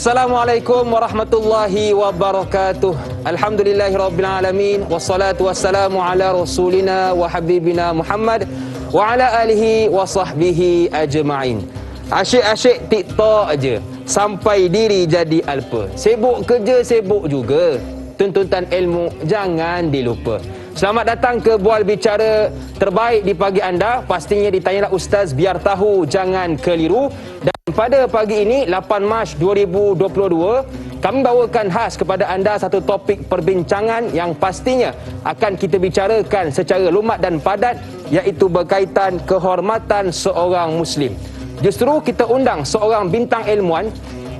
Assalamualaikum warahmatullahi wabarakatuh. Alhamdulillahirrabbilalamin. Wassalatu wassalamu ala rasulina wa habibina Muhammad wa ala alihi wa sahbihi ajma'in. Asyik-asyik TikTok aja sampai diri jadi alpa. Sibuk kerja, sibuk juga. Tuntutan ilmu jangan dilupa. Selamat datang ke Bual Bicara terbaik di pagi anda. Pastinya ditanyalah Ustaz biar tahu, jangan keliru. Dan pada pagi ini 8 Mac 2022, kami bawakan khas kepada anda satu topik perbincangan yang pastinya akan kita bicarakan secara lumat dan padat, iaitu berkaitan kehormatan seorang Muslim. Justru kita undang seorang bintang ilmuwan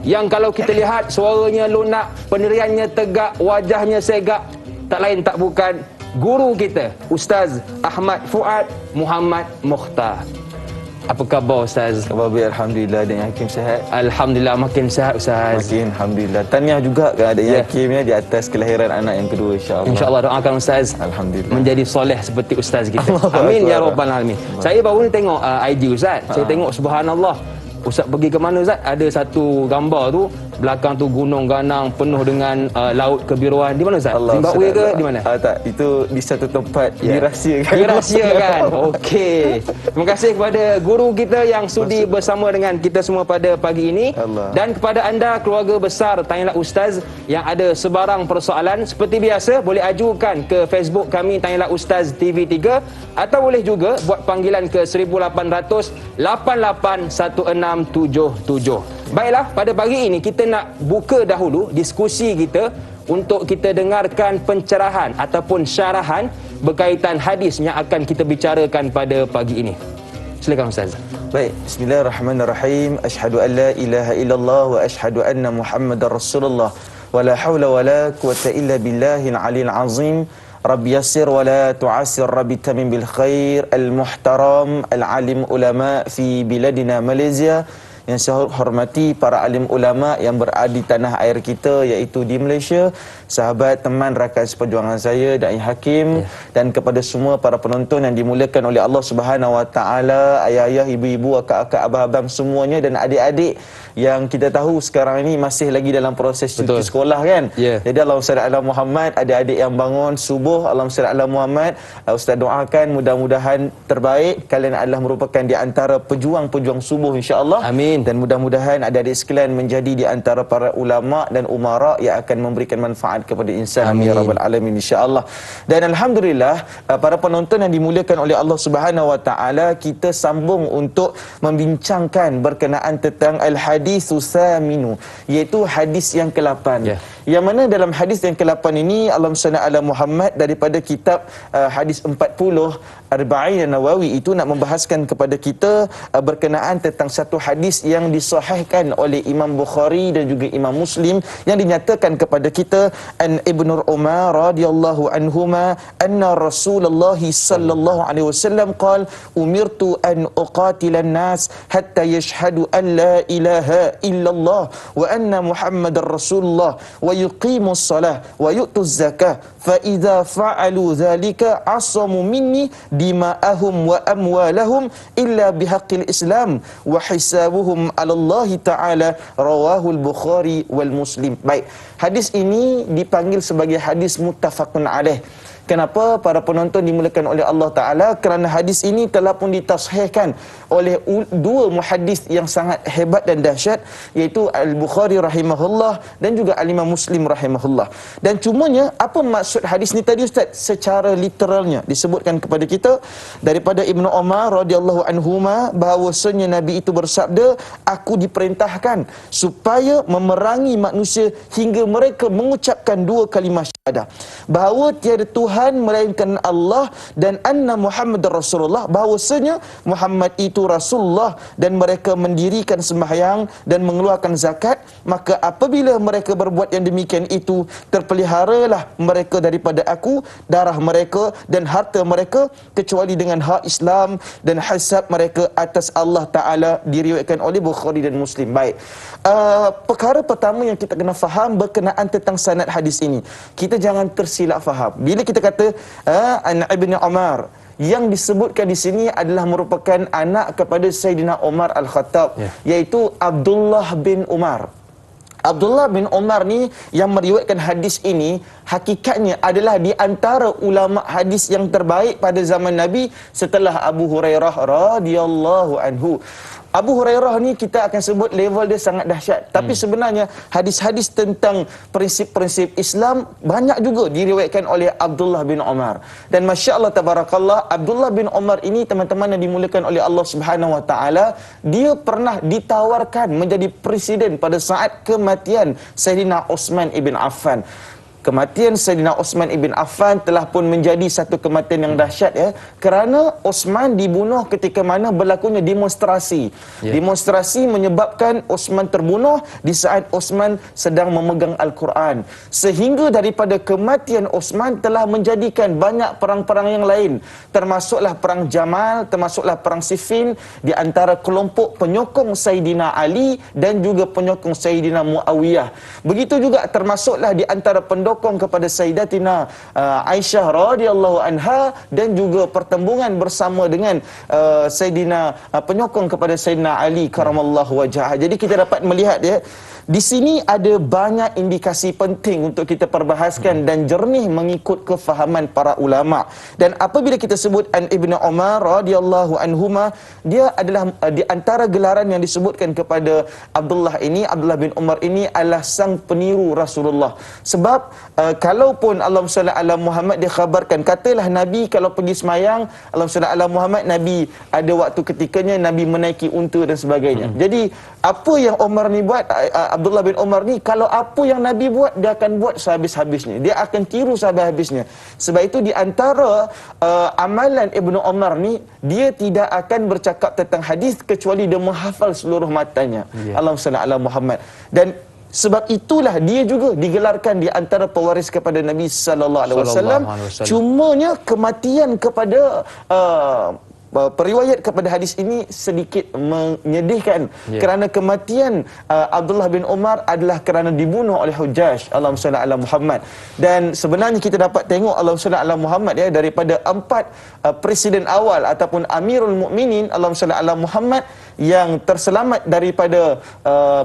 yang kalau kita lihat suaranya lunak, pendiriannya tegak, wajahnya segak, tak lain tak bukan guru kita, Ustaz Ahmad Fuad Muhammad Mukhtar. Apa khabar Ustaz? Khabar baik, alhamdulillah. Dan Hakim sihat? Alhamdulillah makin sihat Ustaz. Makin alhamdulillah. Tahniah juga ke adanya Hakim ya di atas kelahiran anak yang kedua, insya-Allah. Insya-Allah, doakan Ustaz alhamdulillah menjadi soleh seperti Ustaz kita. Amin ya rabbal alamin. Saya baru ni tengok IG Ustaz. Saya tengok subhanallah. Ustaz pergi ke mana Ustaz? Ada satu gambar tu, belakang tu gunung ganang penuh dengan laut kebiruan. Di mana Ustaz? Zimbabwe ke di mana? Tak, itu di satu tempat dirahsiakan. Dirahsiakan. Okey. Terima kasih kepada guru kita yang sudi bersama dengan kita semua pada pagi ini. Dan kepada anda keluarga besar Tanyalah Ustaz yang ada sebarang persoalan, seperti biasa boleh ajukan ke Facebook kami Tanyalah Ustaz TV3, atau boleh juga buat panggilan ke 1800 881677. Baiklah, pada pagi ini kita nak buka dahulu diskusi kita untuk kita dengarkan pencerahan ataupun syarahan berkaitan hadis yang akan kita bicarakan pada pagi ini. Silakan Ustaz. Baik, bismillahirrahmanirrahim. Asyhadu an la ilaha illallah wa asyhadu anna Muhammadar Rasulullah wa la haula wa la quwwata illa billahil aliyil azim. Rabbi yassir wa la tu'assir, Rabbi tamim bil khair. Al-muhtaram al-alim ulama fi biladina Malaysia, yang saya hormati para alim ulama yang berada di tanah air kita, iaitu di Malaysia, sahabat, teman, rakan seperjuangan saya Dai Hakim, dan kepada semua para penonton yang dimuliakan oleh Allah Subhanahu Wa Taala, ayah-ayah, ibu-ibu, akak-akak, abang-abang semuanya, dan adik-adik yang kita tahu sekarang ini masih lagi dalam proses cuti sekolah kan. Jadi Allahumma salli ala Muhammad, adik-adik yang bangun subuh, Allahumma salli ala Muhammad. Ustaz doakan mudah-mudahan terbaik, kalian adalah merupakan di antara pejuang-pejuang subuh insya-Allah. Amin. Dan mudah-mudahan adik-adik sekalian menjadi di antara para ulama dan umara yang akan memberikan manfaat kepada insan. Amin ya rabbal alamin insya-Allah. Dan alhamdulillah para penonton yang dimuliakan oleh Allah Subhanahu Wa Taala, kita sambung untuk membincangkan berkenaan tentang al-hadis tsaminu, iaitu hadis yang ke-8. Yang mana dalam hadis yang ke-8 ini Allahumma salli ala Muhammad, daripada kitab hadis 40 Arba'in Nawawi, itu nak membahaskan kepada kita berkenaan tentang satu hadis yang disahihkan oleh Imam Bukhari dan juga Imam Muslim, yang dinyatakan kepada kita an Ibnu Umar radhiyallahu anhuma anna Rasulullah sallallahu alaihi wasallam qala umirtu an uqatila an-nas hatta yashhadu an la ilaha illallah wa anna Muhammadar Rasulullah wa yuqimus salah wa yu'tuz zakah fa idza fa'alu dhalika asamu minni dima'ahum wa amwalahum illa bihaqqil Islam wa hisabuhum 'ala Allah Ta'ala. Rawahul Bukhari wal Muslim. Baik, hadis ini dipanggil sebagai hadis muttafaqun alaih. Kenapa para penonton dimuliakan oleh Allah Ta'ala? Kerana hadis ini telah pun ditashihkan oleh dua muhaddis yang sangat hebat dan dahsyat, iaitu Al-Bukhari rahimahullah dan juga Al-Imam Muslim rahimahullah. Dan cumanya, apa maksud hadis ni tadi Ustaz? Secara literalnya disebutkan kepada kita daripada Ibnu Umar radhiyallahu anhuma, bahawasanya Nabi itu bersabda, aku diperintahkan supaya memerangi manusia hingga mereka mengucapkan dua kalimah syahadah, bahawa tiada Tuhan melainkan Allah, dan anna Muhammad Rasulullah, bahawasanya Muhammad itu Rasulullah, dan mereka mendirikan sembahyang dan mengeluarkan zakat. Maka apabila mereka berbuat yang demikian itu, terpeliharalah mereka daripada aku, darah mereka dan harta mereka, kecuali dengan hak Islam dan hisab mereka atas Allah Ta'ala. Diriwayatkan oleh Bukhari dan Muslim. Baik, perkara pertama yang kita kena faham berkenaan tentang sanad hadis ini, kita jangan tersilap faham. Bila kita kata an Ibnu Umar, yang disebutkan di sini adalah merupakan anak kepada Sayyidina Umar Al-Khattab, iaitu Abdullah bin Umar. Abdullah bin Umar ni yang meriwayatkan hadis ini hakikatnya adalah di antara ulama hadis yang terbaik pada zaman Nabi setelah Abu Hurairah radhiyallahu anhu. Abu Hurairah ni kita akan sebut level dia sangat dahsyat. Tapi sebenarnya hadis-hadis tentang prinsip-prinsip Islam banyak juga diriwayatkan oleh Abdullah bin Umar. Dan masya-Allah tabarakallah, Abdullah bin Umar ini teman-teman yang dimuliakan oleh Allah Subhanahu wa taala, dia pernah ditawarkan menjadi presiden pada saat kematian Sayyidina Uthman ibn Affan. Kematian Sayyidina Uthman ibn Affan telah pun menjadi satu kematian yang dahsyat, ya, kerana Uthman dibunuh ketika mana berlakunya demonstrasi. Demonstrasi menyebabkan Uthman terbunuh di saat Uthman sedang memegang Al-Quran. Sehingga daripada kematian Uthman telah menjadikan banyak perang-perang yang lain, termasuklah perang Jamal, termasuklah perang Siffin di antara kelompok penyokong Sayyidina Ali dan juga penyokong Sayyidina Muawiyah. Begitu juga termasuklah di antara pendukung kepada Sayyidatina Aisyah radhiyallahu anha dan juga pertembungan bersama dengan Sayyidina penyokong kepada Sayyidina Ali karamallahu wajhah. Jadi kita dapat melihat, ya, di sini ada banyak indikasi penting untuk kita perbahaskan dan jernih mengikut kefahaman para ulama. Dan apabila kita sebut an Ibnu Umar radhiyallahu anhuma, dia adalah di antara gelaran yang disebutkan kepada Abdullah bin Umar ini adalah sang peniru Rasulullah. Sebab kalaupun Allahumma salli ala Muhammad dikhabarkan, katalah Nabi kalau pergi semayang, Allahumma salli ala Muhammad, Nabi ada waktu ketikanya Nabi menaiki unta dan sebagainya. Jadi apa yang Umar ni buat, Abdullah bin Umar ni, kalau apa yang Nabi buat, dia akan buat sehabis-habisnya. Dia akan tiru sehabis-habisnya. Sebab itu di antara amalan Ibnu Umar ni, dia tidak akan bercakap tentang hadis kecuali dia menghafal seluruh matanya. Allahumma salli ala Muhammad. Dan sebab itulah dia juga digelarkan di antara pewaris kepada Nabi sallallahu alaihi wasallam. Cumanya kematian kepada periwayat kepada hadis ini sedikit menyedihkan, kerana kematian Abdullah bin Umar adalah kerana dibunuh oleh Hujjaj. Allahumma salli ala Muhammad. Dan sebenarnya kita dapat tengok Allahumma salli ala Muhammad, ya, daripada 4 presiden awal ataupun Amirul Mukminin Allahumma salli ala Muhammad yang terselamat daripada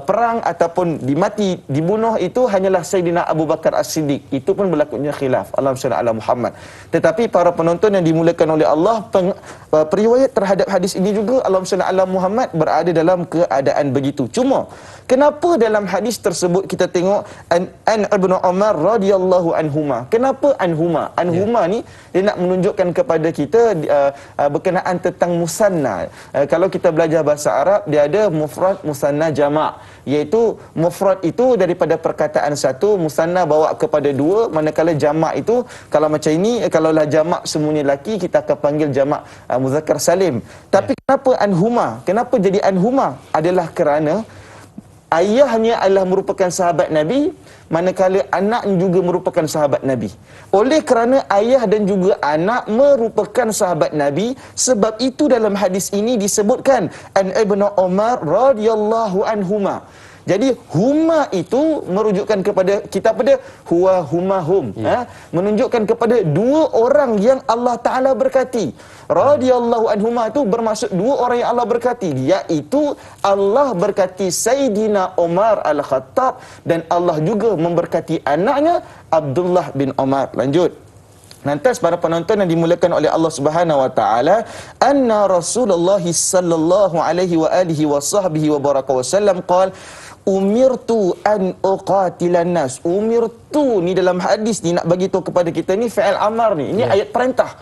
perang ataupun dibunuh itu hanyalah Sayyidina Abu Bakar As-Siddiq. Itu pun berlakunya khilaf. Allahumma salli ala Muhammad. Tetapi para penonton yang dimuliakan oleh Allah, periwayat terhadap hadis ini juga Allahumma salli ala Muhammad berada dalam keadaan begitu. Cuma kenapa dalam hadis tersebut kita tengok an Ibnu Umar radhiyallahu anhuma? Kenapa anhuma? Anhuma ni dia nak menunjukkan kepada kita berkenaan tentang musanna. Kalau kita belajar bahasa Arab, dia ada mufrad, musanna, jamak. Iaitu mufrad itu daripada perkataan satu, musanna bawa kepada dua, manakala jamak itu kalau macam ini, kalaulah jamak semuanya lelaki, kita akan panggil jamak muzakkar salim. Tapi kenapa anhuma? Kenapa jadi anhuma? Adalah kerana ayahnya adalah merupakan sahabat Nabi, manakala anak juga merupakan sahabat Nabi. Oleh kerana ayah dan juga anak merupakan sahabat Nabi, sebab itu dalam hadis ini disebutkan an Ibnu Umar radhiyallahu anhuma. Jadi huma itu merujukkan kepada kita pada huwa huma hum, menunjukkan kepada dua orang yang Allah Taala berkati. Radhiyallahu anhuma itu bermaksud dua orang yang Allah berkati, iaitu Allah berkati Sayyidina Umar Al-Khattab dan Allah juga memberkati anaknya Abdullah bin Umar. Lanjut. Lantas para penonton yang dimuliakan oleh Allah Subhanahu wa taala, anna Rasulullah sallallahu alaihi wa alihi wa sahbihi wa baraka wasallam qala umirtu an uqatilan nas. Umirtu ni dalam hadis ni nak bagi tahu kepada kita ni fi'il amar ni. Ini ayat perintah.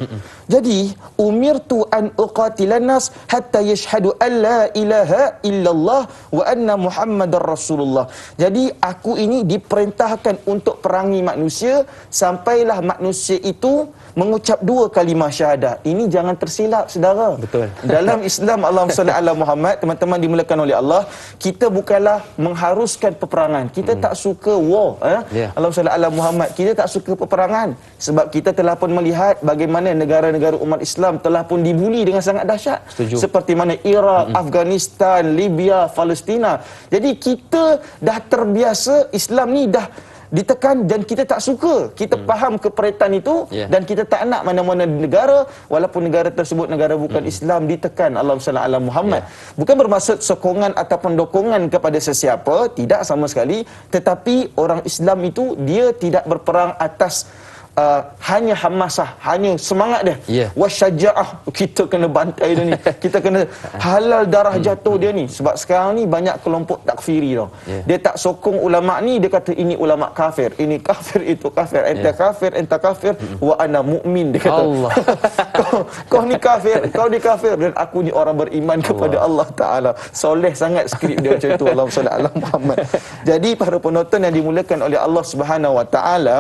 Jadi umirtu an uqatilan nas hatta yashhadu an la ilaha illallah wa anna Muhammadar Rasulullah. Jadi aku ini diperintahkan untuk perangi manusia sampailah manusia itu mengucap dua kalimah syahadah. Ini jangan tersilap, saudara. Betul. Dalam Islam, Allahumma salli ala Muhammad, teman-teman dimuliakan oleh Allah, kita bukanlah mengharuskan peperangan. Kita tak suka war. Allahumma salli ala Muhammad. Kita tak suka peperangan. Sebab kita telah pun melihat bagaimana negara-negara umat Islam telah pun dibuli dengan sangat dahsyat. Setuju. Seperti mana Iraq, Afghanistan, Libya, Palestina. Jadi kita dah terbiasa, Islam ni dah ditekan dan kita tak suka. Kita faham keperetan itu dan kita tak nak mana-mana negara walaupun negara tersebut negara bukan Islam ditekan. Allahumma salli ala Muhammad. Bukan bermaksud sokongan ataupun dokongan kepada sesiapa, tidak sama sekali, tetapi orang Islam itu dia tidak berperang atas hanya hamasah, hanya semangat dia. Wasyaja'ah, kita kena bantai dia ni. Kita kena halal darah jatuh dia ni. Sebab sekarang ni banyak kelompok takfiri tau. Dia tak sokong ulama ni, dia kata ini ulama kafir, ini kafir, itu kafir, enta kafir, wa ana mukmin, dia kata. Allah. kau ni kafir, kau ni kafir dan aku ni orang beriman kepada Allah Taala. Soleh sangat skrip dia macam tu. Allahumma salli ala Muhammad. Jadi para penonton yang dimuliakan oleh Allah Subhanahu Wa Taala,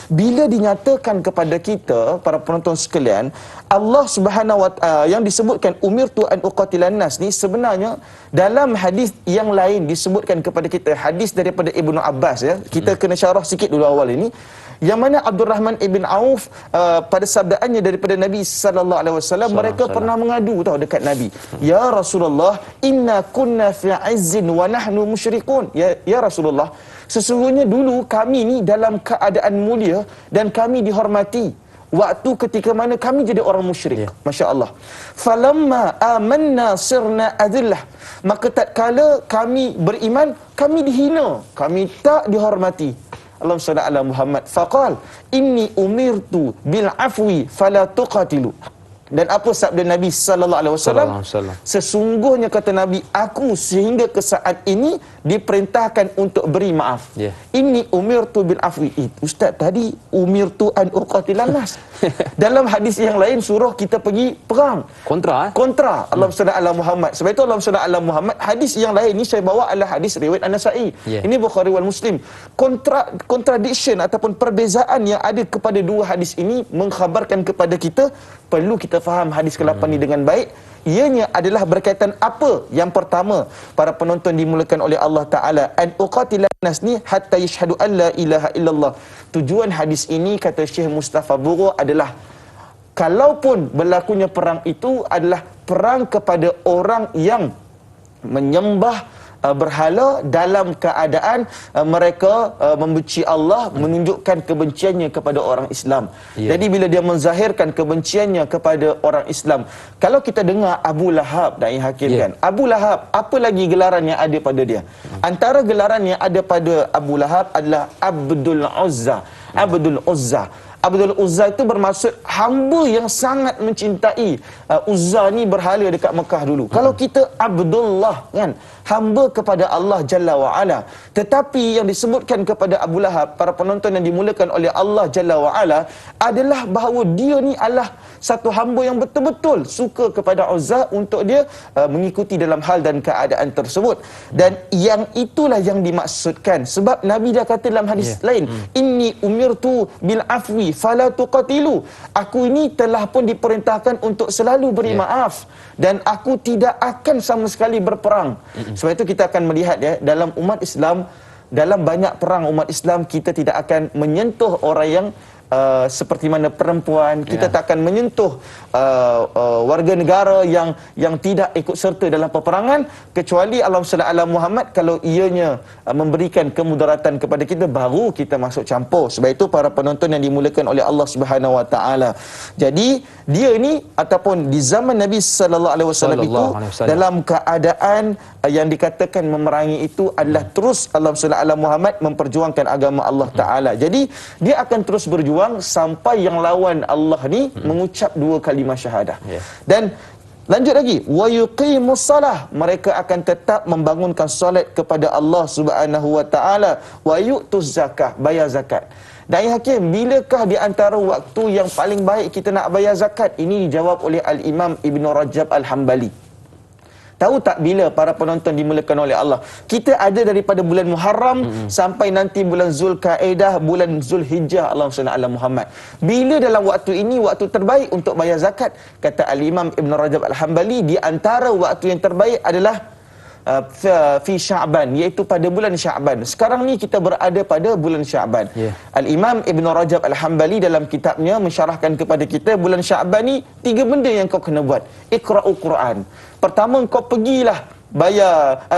bila dinyatakan kepada kita para penonton sekalian, Allah Subhanahu wa yang disebutkan umirtu an uqatilan nas ni, sebenarnya dalam hadis yang lain disebutkan kepada kita, hadis daripada Ibnu Abbas ya. Kita kena syarah sikit dulu awal ini. Yang mana Abdul Rahman ibn Auf pada sabdaannya daripada Nabi sallallahu alaihi wasallam, mereka pernah mengadu tahu dekat Nabi, ya Rasulullah, inna kunna fi izzin wa nahnu musyrikun. Ya Rasulullah, sesungguhnya dulu kami ni dalam keadaan mulia dan kami dihormati waktu ketika mana kami jadi orang musyrik. Masya-Allah. Falamma amanna sirna adillah. Maka tatkala kami beriman, kami dihina, kami tak dihormati. Allahumma salli ala Muhammad. Faqal inni umirtu bil afwi fala tuqatilu. Dan apa sabda Nabi sallallahu alaihi wasallam? Sesungguhnya kata Nabi, aku sehingga ke saat ini diperintahkan untuk beri maaf. Ini umirtu bil afwi. Ustaz, tadi umirtu an uqatilan nas. Dalam hadis yang lain suruh kita pergi perang. Kontra. Allahumma salli ala Muhammad. Sebab itu Allahumma salli ala Muhammad, hadis yang lain ni saya bawa adalah hadis riwayat An-Nasa'i. Ini Bukhari wal Muslim. Contradiction ataupun perbezaan yang ada kepada dua hadis ini mengkhabarkan kepada kita perlu kita faham hadis ke-8 ni dengan baik. Ianya adalah berkaitan apa? Yang pertama, para penonton dimuliakan oleh Allah Ta'ala, an uqatilan nas ni hatta yashhadu an la ilaha illallah. Tujuan hadis ini, kata Syekh Mustafa Buru, adalah kalaupun berlakunya perang itu adalah perang kepada orang yang menyembah berhala dalam keadaan mereka membenci Allah, menunjukkan kebenciannya kepada orang Islam. Jadi bila dia menzahirkan kebenciannya kepada orang Islam, kalau kita dengar Abu Lahab, Dai Hakim kan, Abu Lahab, apa lagi gelaran yang ada pada dia? Antara gelaran yang ada pada Abu Lahab adalah Abdul Uzza. Abdul Uzza. Abdul Uzza itu bermaksud hamba yang sangat mencintai. Uzza ni berhala dekat Mekah dulu. Kalau kita Abdullah kan, hamba kepada Allah Jalla wa'ala. Tetapi yang disebutkan kepada Abu Lahab, para penonton yang dimuliakan oleh Allah Jalla wa'ala, adalah bahawa dia ni adalah satu hamba yang betul-betul suka kepada Uzza untuk dia mengikuti dalam hal dan keadaan tersebut. Dan yang itulah yang dimaksudkan. Sebab Nabi dah kata dalam hadis lain, inni umirtu bil afwi fala tuqatilu. Aku ini telah pun diperintahkan untuk selalu beri maaf dan aku tidak akan sama sekali berperang. Sebab itu kita akan melihat ya, dalam umat Islam, dalam banyak perang umat Islam, kita tidak akan menyentuh orang yang seperti mana perempuan, kita tak akan menyentuh warga negara yang tidak ikut serta dalam peperangan, kecuali Allahumma salli ala Muhammad, kalau ianya memberikan kemudaratan kepada kita, baru kita masuk campur. Sebab itu para penonton yang dimuliakan oleh Allah Subhanahu wa taala, jadi dia ni ataupun di zaman Nabi sallallahu alaihi wasallam itu dalam keadaan yang dikatakan memerangi itu adalah terus Allahumma salli ala Muhammad memperjuangkan agama Allah taala. Jadi dia akan terus berjuang sampai yang lawan Allah ni mengucap 2 kalimah syahadah. Dan lanjut lagi, wa yuqimus salah, mereka akan tetap membangunkan solat kepada Allah Subhanahu wa taala, wa yu'tuz zakah, bayar zakat. Dan Hakim, bilakah di antara waktu yang paling baik kita nak bayar zakat? Ini dijawab oleh Al-Imam Ibn Rajab Al-Hambali. Tahu tak bila para penonton dimuliakan oleh Allah? Kita ada daripada bulan Muharram sampai nanti bulan Zulkaidah, bulan Zulhijjah. Allahumma salli ala Muhammad. Bila dalam waktu ini waktu terbaik untuk bayar zakat? Kata Al-Imam Ibn Rajab Al-Hambali, di antara waktu yang terbaik adalah fi Sya'ban, iaitu pada bulan Sya'ban. Sekarang ni kita berada pada bulan Sya'ban. Al-Imam Ibn Rajab Al-Hambali dalam kitabnya mensyarahkan kepada kita, bulan Sya'ban ni 3 benda yang kau kena buat. Iqra'ul Quran. Pertama, kau pergilah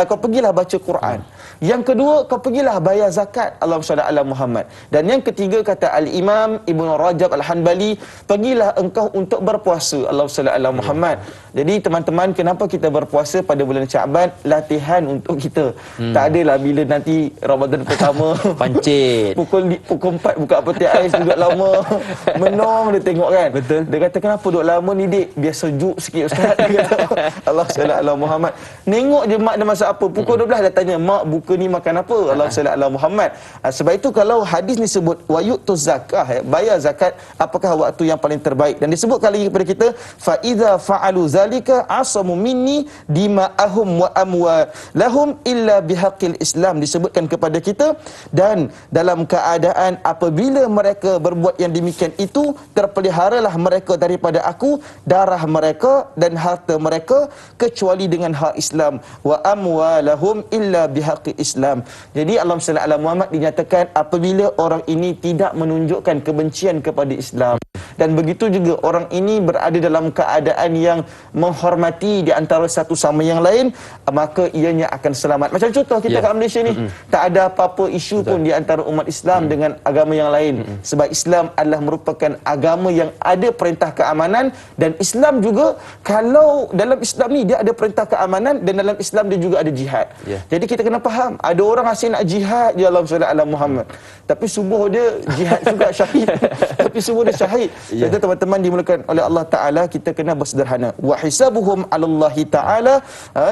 kau pergilah baca Quran. Yang kedua, kau pergilah bayar zakat. Allahumma shalli ala Muhammad. Dan yang ketiga, kata Al-Imam Ibn Rajab Al-Hanbali, pergilah engkau untuk berpuasa. Allahumma shalli ala Muhammad. Jadi teman-teman, kenapa kita berpuasa pada bulan Syaban? Latihan untuk kita. Tak adalah bila nanti Ramadan pertama pancit pukul 4 buka peti ais juga lama. Menong dia tengok kan. Betul. Dia kata, kenapa duduk lama ni dik? Biar sejuk sikit ustaz. Dia kata, Allah salli ala Muhammad. Nengok je mak dia masak apa. Pukul 12 dia tanya, mak buka ni makan apa? Allah salli ala Muhammad. Sebab itu kalau hadis ni sebut wayutu zakah, bayar zakat, apakah waktu yang paling terbaik? Dan disebut kali kepada kita, fa iza fa'alu zalika asamu minni dima'ahum wa amwalahum illa bihaqqil Islam. Disebutkan kepada kita, dan dalam keadaan apabila mereka berbuat yang demikian itu, terpeliharalah mereka daripada aku, darah mereka dan harta mereka, kecuali dengan hak Islam. Wa amwalahum illa bihaqqi Islam. Jadi Allahumma salli ala Muhammad dinyatakan apabila orang ini tidak menunjukkan kebencian kepada Islam, dan begitu juga orang ini berada dalam keadaan yang menghormati di antara satu sama yang lain, maka ianya akan selamat. Macam contoh kita kat Malaysia ni, tak ada apa-apa isu pun di antara umat Islam dengan agama yang lain. Sebab Islam adalah merupakan agama yang ada perintah keamanan, dan Islam juga, kalau dalam Islam ni dia ada perintah keamanan, dan dalam Islam dia juga ada jihad. Jadi kita kena faham, ada orang asyik nak jihad dia Allahumma salli ala Muhammad, tapi subuh dia jihad juga syahid. Tapi subuh dia syahid. Jadi teman-teman dimulakan oleh Allah Ta'ala, kita kena bersederhana. Wa hisabuhum 'alallahi ta'ala,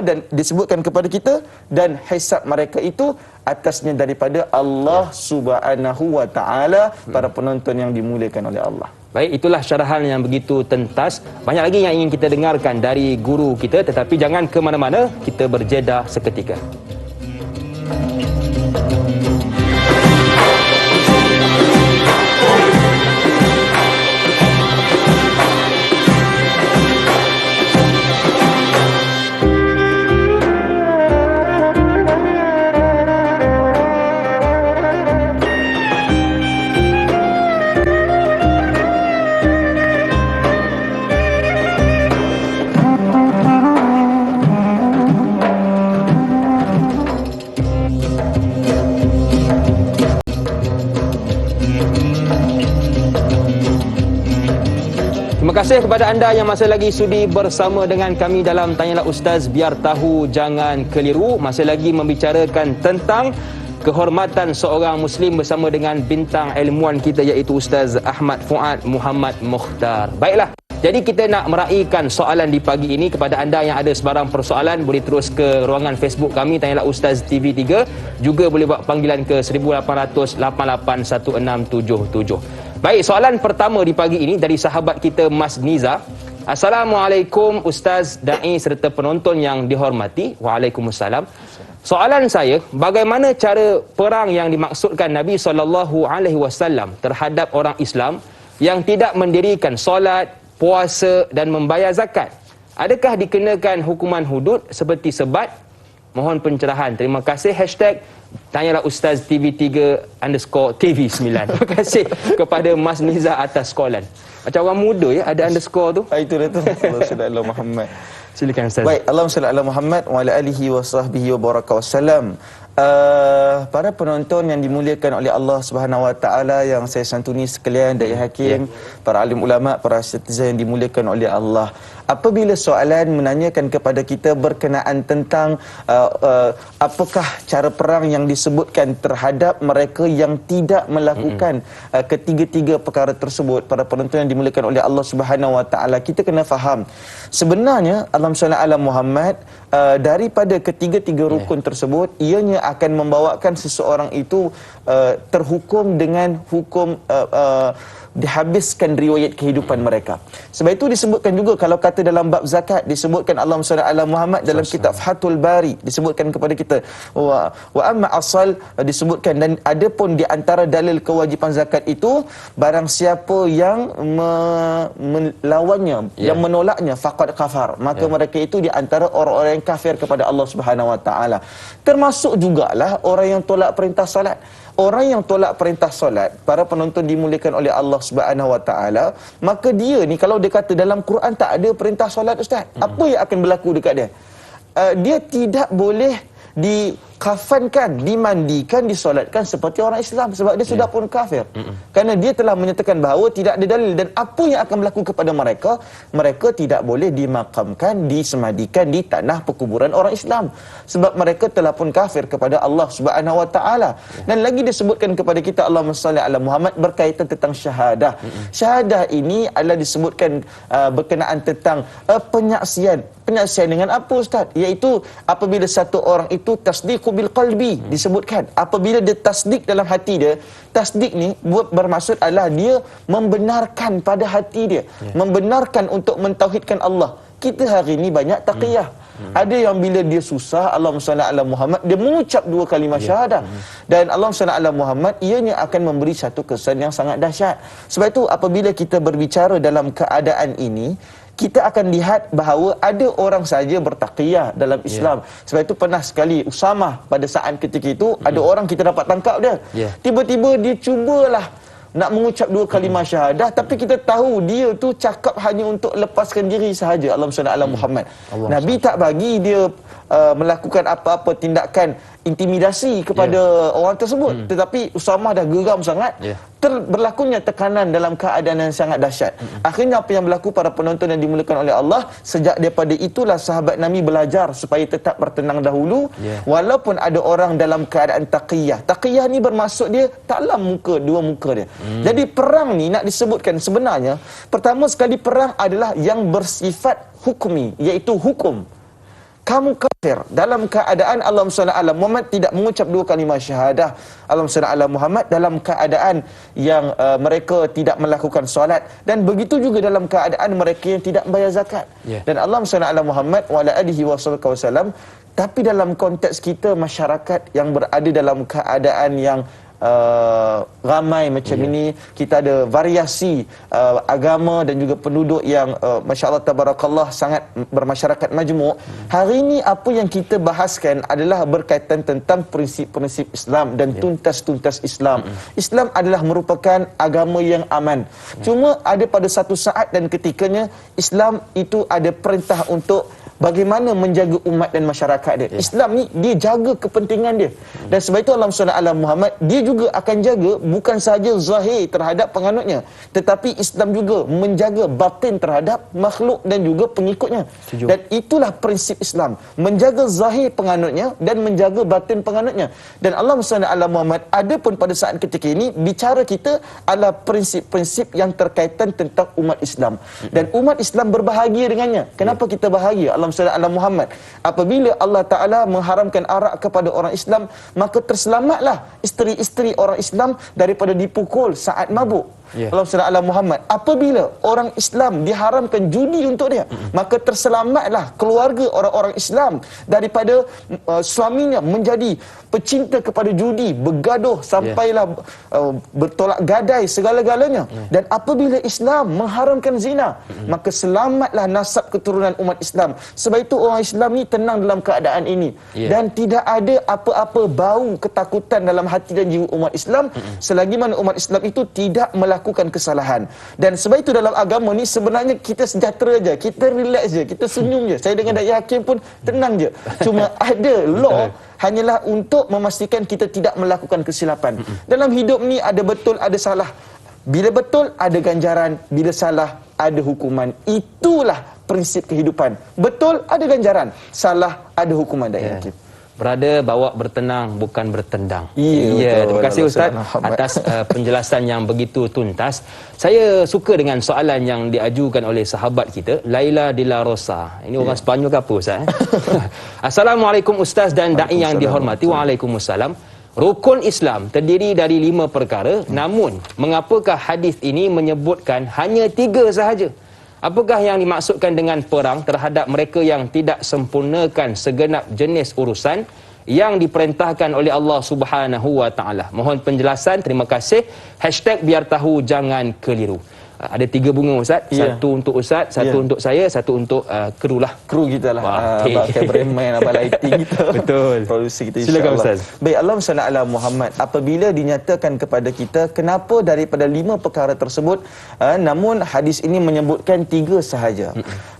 dan disebutkan kepada kita, dan hisab mereka itu atasnya daripada Allah Subhanahu wa Ta'ala. Para penonton yang dimuliakan oleh Allah. Baik, itulah syarahan yang begitu tuntas. Banyak lagi yang ingin kita dengarkan dari guru kita, tetapi jangan ke mana-mana, kita berjeda seketika. Terima kasih kepada anda yang masih lagi sudi bersama dengan kami dalam Tanyalah Ustaz, biar tahu jangan keliru. Masih lagi membicarakan tentang kehormatan seorang Muslim bersama dengan bintang ilmuwan kita, iaitu Ustaz Ahmad Fuad Muhammad Mukhtar. Baiklah, jadi kita nak meraihkan soalan di pagi ini. Kepada anda yang ada sebarang persoalan, boleh terus ke ruangan Facebook kami Tanyalah Ustaz TV3. Juga boleh buat panggilan ke 1800 88 1677. Baik, soalan pertama di pagi ini dari sahabat kita Mas Niza. Assalamualaikum Ustaz, Da'i serta penonton yang dihormati. Waalaikumsalam. Soalan saya, bagaimana cara perang yang dimaksudkan Nabi SAW terhadap orang Islam yang tidak mendirikan solat, puasa dan membayar zakat? Adakah dikenakan hukuman hudud seperti sebat? Mohon pencerahan. Terima kasih. Hashtag Tanyalah Ustaz TV3_TV9. Terima kasih kepada Mas Niza atas soalan. Macam orang muda ya, ada underscore tu. Itu dah tu. Allahumma salli ala Muhammad. Silakan Ustaz. Baik, Allahumma salli ala Muhammad wa ala alihi wa sahbihi wa baraka wasallam. Para penonton yang dimuliakan oleh Allah Subhanahu wa Ta'ala, yang saya santuni sekalian, Dai Hakim, para alim ulama, para asatidzah yang dimuliakan oleh Allah. Apabila soalan menanyakan kepada kita berkenaan tentang apakah cara perang yang disebutkan terhadap mereka yang tidak melakukan ketiga-tiga perkara tersebut, para penonton yang dimuliakan oleh Allah Subhanahu wa Ta'ala, kita kena faham sebenarnya Allahumma shalli ala Muhammad, daripada ketiga-tiga rukun tersebut, ianya akan membawakan seseorang itu terhukum dengan hukum dihabiskan riwayat kehidupan mereka. Sebab itu disebutkan juga, kalau kata dalam bab zakat, disebutkan Allahumma shalli ala Muhammad dalam kitab Fathul Bari, disebutkan kepada kita wa amma asal, disebutkan, dan ada pun di antara dalil kewajipan zakat itu, barang siapa yang melawannya, yang menolaknya, faqad kafar, maka mereka itu di antara orang-orang yang kafir kepada Allah Subhanahu wa Ta'ala. Termasuk jugalah orang yang tolak perintah solat. Orang yang tolak perintah solat, para penonton dimuliakan oleh Allah Subhanahu wa Ta'ala, maka dia ni, kalau dia kata dalam Quran tak ada perintah solat Ustaz, apa yang akan berlaku dekat dia? dia tidak boleh dikafankan, dimandikan, disolatkan seperti orang Islam sebab dia sudah pun kafir. Kerana dia telah menyatakan bahawa tidak ada dalil, dan apa yang akan berlaku kepada mereka, mereka tidak boleh dimakamkan, disemadikan di tanah perkuburan orang Islam sebab mereka telah pun kafir kepada Allah Subhanahu Wa Taala. Dan lagi disebutkan kepada kita, Allahumma salli ala Muhammad, berkaitan tentang syahadah. Syahadah ini adalah disebutkan berkenaan tentang penyaksian dengan apa, Ustaz? Iaitu apabila satu orang itu tasdiqu bil qalbi, disebutkan apabila dia tasdik dalam hati dia. Tasdik ni bermaksud adalah dia membenarkan pada hati dia, membenarkan untuk mentauhidkan Allah. Kita hari ini banyak taqiyah. Ada yang bila dia susah, Allahumma salli ala Muhammad, dia mengucap 2 kalimah syahadah. Dan Allahumma salli ala Muhammad, ianya akan memberi satu kesan yang sangat dahsyat. Sebab itu apabila kita berbicara dalam keadaan ini, kita akan lihat bahawa ada orang saja bertaqiyah dalam Islam. Sebab itu pernah sekali Usamah pada saat ketika itu, ada orang kita dapat tangkap dia. Tiba-tiba dia cubalah nak mengucap 2 kalimah syahadah, tapi kita tahu dia tu cakap hanya untuk lepaskan diri sahaja. Allahumma salli ala Muhammad. Nabi tak bagi dia melakukan apa-apa tindakan intimidasi kepada orang tersebut. Tetapi Usamah dah geram sangat. Berlakunya tekanan dalam keadaan yang sangat dahsyat. Akhirnya apa yang berlaku, para penonton yang dimuliakan oleh Allah, sejak daripada itulah sahabat Nabi belajar supaya tetap bertenang dahulu walaupun ada orang dalam keadaan taqiyah. Taqiyah ni bermaksud dia taklah muka, 2 muka dia. Jadi perang ni nak disebutkan sebenarnya, pertama sekali perang adalah yang bersifat hukmi, iaitu hukum. Kamu kafir dalam keadaan Allahumma salli ala Muhammad tidak mengucap 2 kalimah syahadah, Allahumma salli ala Muhammad dalam keadaan yang mereka tidak melakukan solat, dan begitu juga dalam keadaan mereka yang tidak bayar zakat. Dan Allahumma salli ala Muhammad wa ala alihi wasallam. Tapi dalam konteks kita, masyarakat yang berada dalam keadaan yang ramai macam ini, kita ada variasi agama dan juga penduduk yang masya-Allah tabarakallah sangat bermasyarakat majmuk. Hari ini apa yang kita bahaskan adalah berkaitan tentang prinsip-prinsip Islam dan tuntas-tuntas Islam. Islam adalah merupakan agama yang aman. Cuma ada pada satu saat dan ketikanya Islam itu ada perintah untuk bagaimana menjaga umat dan masyarakat dia. Islam ni dia jaga kepentingan dia. Dan sebab itu Allahumma salli ala Muhammad, dia juga akan jaga bukan sahaja zahir terhadap penganutnya, tetapi Islam juga menjaga batin terhadap makhluk dan juga pengikutnya. Dan itulah prinsip Islam, menjaga zahir penganutnya dan menjaga batin penganutnya. Dan Allahumma salli ala Muhammad, ada pun pada saat ketika ini bicara kita adalah prinsip-prinsip yang terkaitan tentang umat Islam. Dan umat Islam berbahagia dengannya. Kenapa kita bahagia? Allahumma salli ala Muhammad. Apabila Allah Ta'ala mengharamkan arak kepada orang Islam, maka terselamatlah isteri-isteri orang Islam daripada dipukul saat mabuk. Allahumma salli ala Muhammad. Apabila orang Islam diharamkan judi untuk dia, maka terselamatlah keluarga orang-orang Islam daripada suaminya menjadi pecinta kepada judi, bergaduh sampailah bertolak gadai segala-galanya. Dan apabila Islam mengharamkan zina, maka selamatlah nasab keturunan umat Islam. Sebab itu orang Islam ni tenang dalam keadaan ini, dan tidak ada apa-apa bau ketakutan dalam hati dan jiwa umat Islam selagi mana umat Islam itu tidak melakukan kesalahan. Dan sebab itu dalam agama ni sebenarnya kita sejahtera je, kita relax je, kita senyum je. Saya dengan Dai Hakim pun tenang je. Cuma ada law hanyalah untuk memastikan kita tidak melakukan kesilapan. Dalam hidup ni ada betul, ada salah. Bila betul ada ganjaran, bila salah ada hukuman. Itulah prinsip kehidupan. Betul ada ganjaran, salah ada hukuman. Dai Hakim. Berada bawa bertenang bukan bertendang. Betul. Terima kasih Ustaz atas penjelasan yang begitu tuntas. Saya suka dengan soalan yang diajukan oleh sahabat kita, Laila de la Rosa. Ini orang Sepanyol ke apa Ustaz? Assalamualaikum Ustaz dan dai yang dihormati. Waalaikumsalam. Rukun Islam terdiri dari 5 perkara, namun mengapakah hadis ini menyebutkan hanya 3 sahaja? Apakah yang dimaksudkan dengan perang terhadap mereka yang tidak sempurnakan segenap jenis urusan yang diperintahkan oleh Allah Subhanahu Wa Taala? Mohon penjelasan. Terima kasih. #biar tahu jangan keliru. Ada 3 bunga Ustaz. Satu untuk Ustaz, satu untuk saya, satu untuk kru lah. Kru kita lah. Abang cameraman, abang lighting kita. Betul. Produksi kita, silakan Ustaz. Baik, Allahumma salli ala Muhammad. Apabila dinyatakan kepada kita kenapa daripada 5 perkara tersebut, namun hadis ini menyebutkan 3 sahaja.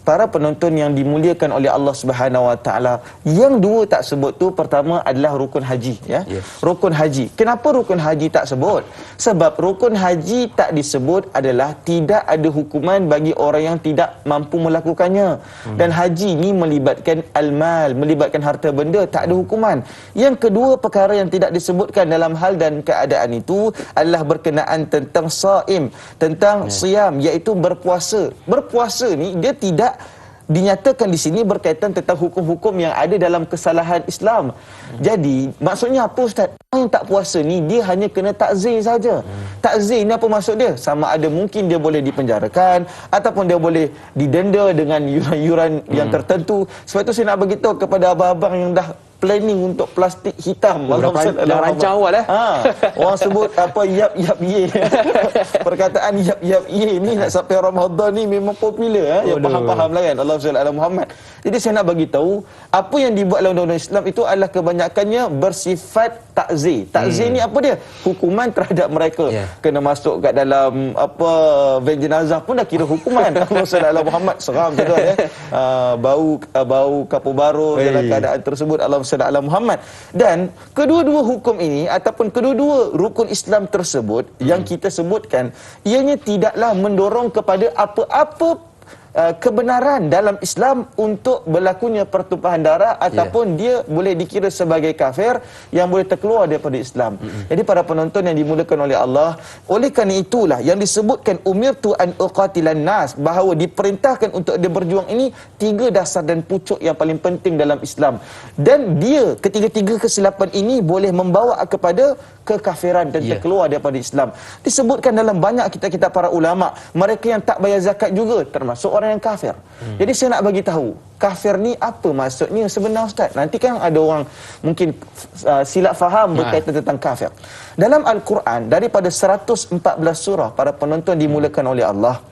para penonton yang dimuliakan oleh Allah Subhanahu Wa Taala, yang dua tak sebut tu, pertama adalah rukun haji, ya. Rukun haji. Kenapa rukun haji tak sebut? Sebab rukun haji tak disebut adalah tidak ada hukuman bagi orang yang tidak mampu melakukannya. Dan haji ni melibatkan al-mal, melibatkan harta benda, tak ada hukuman. Yang kedua perkara yang tidak disebutkan dalam hal dan keadaan itu adalah berkenaan tentang saim, tentang siam, iaitu berpuasa. Berpuasa ni dia tidak dinyatakan di sini berkaitan tentang hukum-hukum yang ada dalam kesalahan Islam. Jadi maksudnya apa, Ustaz? Orang yang tak puasa ni dia hanya kena takzir saja. Takzir ni apa maksud dia? Sama ada mungkin dia boleh dipenjarakan ataupun dia boleh didenda dengan yuran-yuran yang tertentu. Sebab itu saya nak beritahu kepada abang-abang yang dah planning untuk plastik hitam. Dah rancang awal Orang sebut apa yap ye. Perkataan yap ye ni nak sampai Ramadan ni memang popular, yang faham-faham lah kan. Allahumma salli ala Muhammad. Jadi saya nak bagi tahu apa yang dibuat dalam undang-undang Islam itu adalah kebanyakannya bersifat takzir. Takzir ni apa dia? Hukuman terhadap mereka. Kena masuk kat dalam apa van jenazah pun dah kira hukuman. Allahumma salli ala Muhammad. Seram juga ya. Bau kapur baru dalam keadaan tersebut. Allahumma salli ala Muhammad. Dan kedua-dua hukum ini ataupun kedua-dua rukun Islam tersebut yang kita sebutkan, ianya tidaklah mendorong kepada apa-apa kebenaran dalam Islam untuk berlakunya pertumpahan darah ataupun dia boleh dikira sebagai kafir yang boleh terkeluar daripada Islam. Jadi para penonton yang dimuliakan oleh Allah, oleh kerana itulah yang disebutkan umirtu an uqatilan nas, bahawa diperintahkan untuk dia berjuang ini tiga dasar dan pucuk yang paling penting dalam Islam. Dan dia ketiga-tiga kesilapan ini boleh membawa kepada kekafiran dan terkeluar daripada Islam. Disebutkan dalam banyak kitab-kitab para ulama, mereka yang tak bayar zakat juga termasuk orang yang kafir. Jadi saya nak bagi tahu, kafir ni apa maksudnya sebenar, Ustaz? Nanti kan ada orang mungkin silap faham berkaitan tentang kafir. Dalam Al-Quran, daripada 114 surah, para penonton dimuliakan oleh Allah,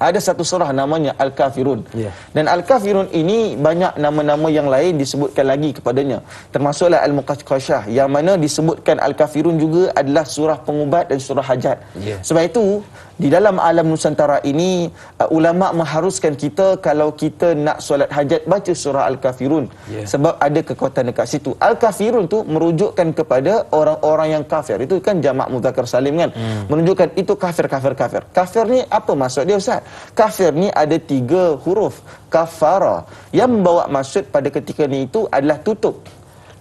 ada satu surah namanya Al-Kafirun. Dan Al-Kafirun ini banyak nama-nama yang lain disebutkan lagi kepadanya. Termasuklah Al-Muqashqashah, yang mana disebutkan Al-Kafirun juga adalah surah pengubat dan surah hajat. Sebab itu di dalam alam Nusantara ini, ulama mengharuskan kita kalau kita nak solat hajat baca surah Al-Kafirun. Sebab ada kekuatan dekat situ. Al-Kafirun tu merujukkan kepada orang-orang yang kafir. Itu kan jamak mudzakkar salim kan. Menunjukkan itu kafir. Kafir ni apa maksud dia, Ustaz? Kafir ni ada 3 huruf kafara yang membawa maksud pada ketika ni itu adalah tutup.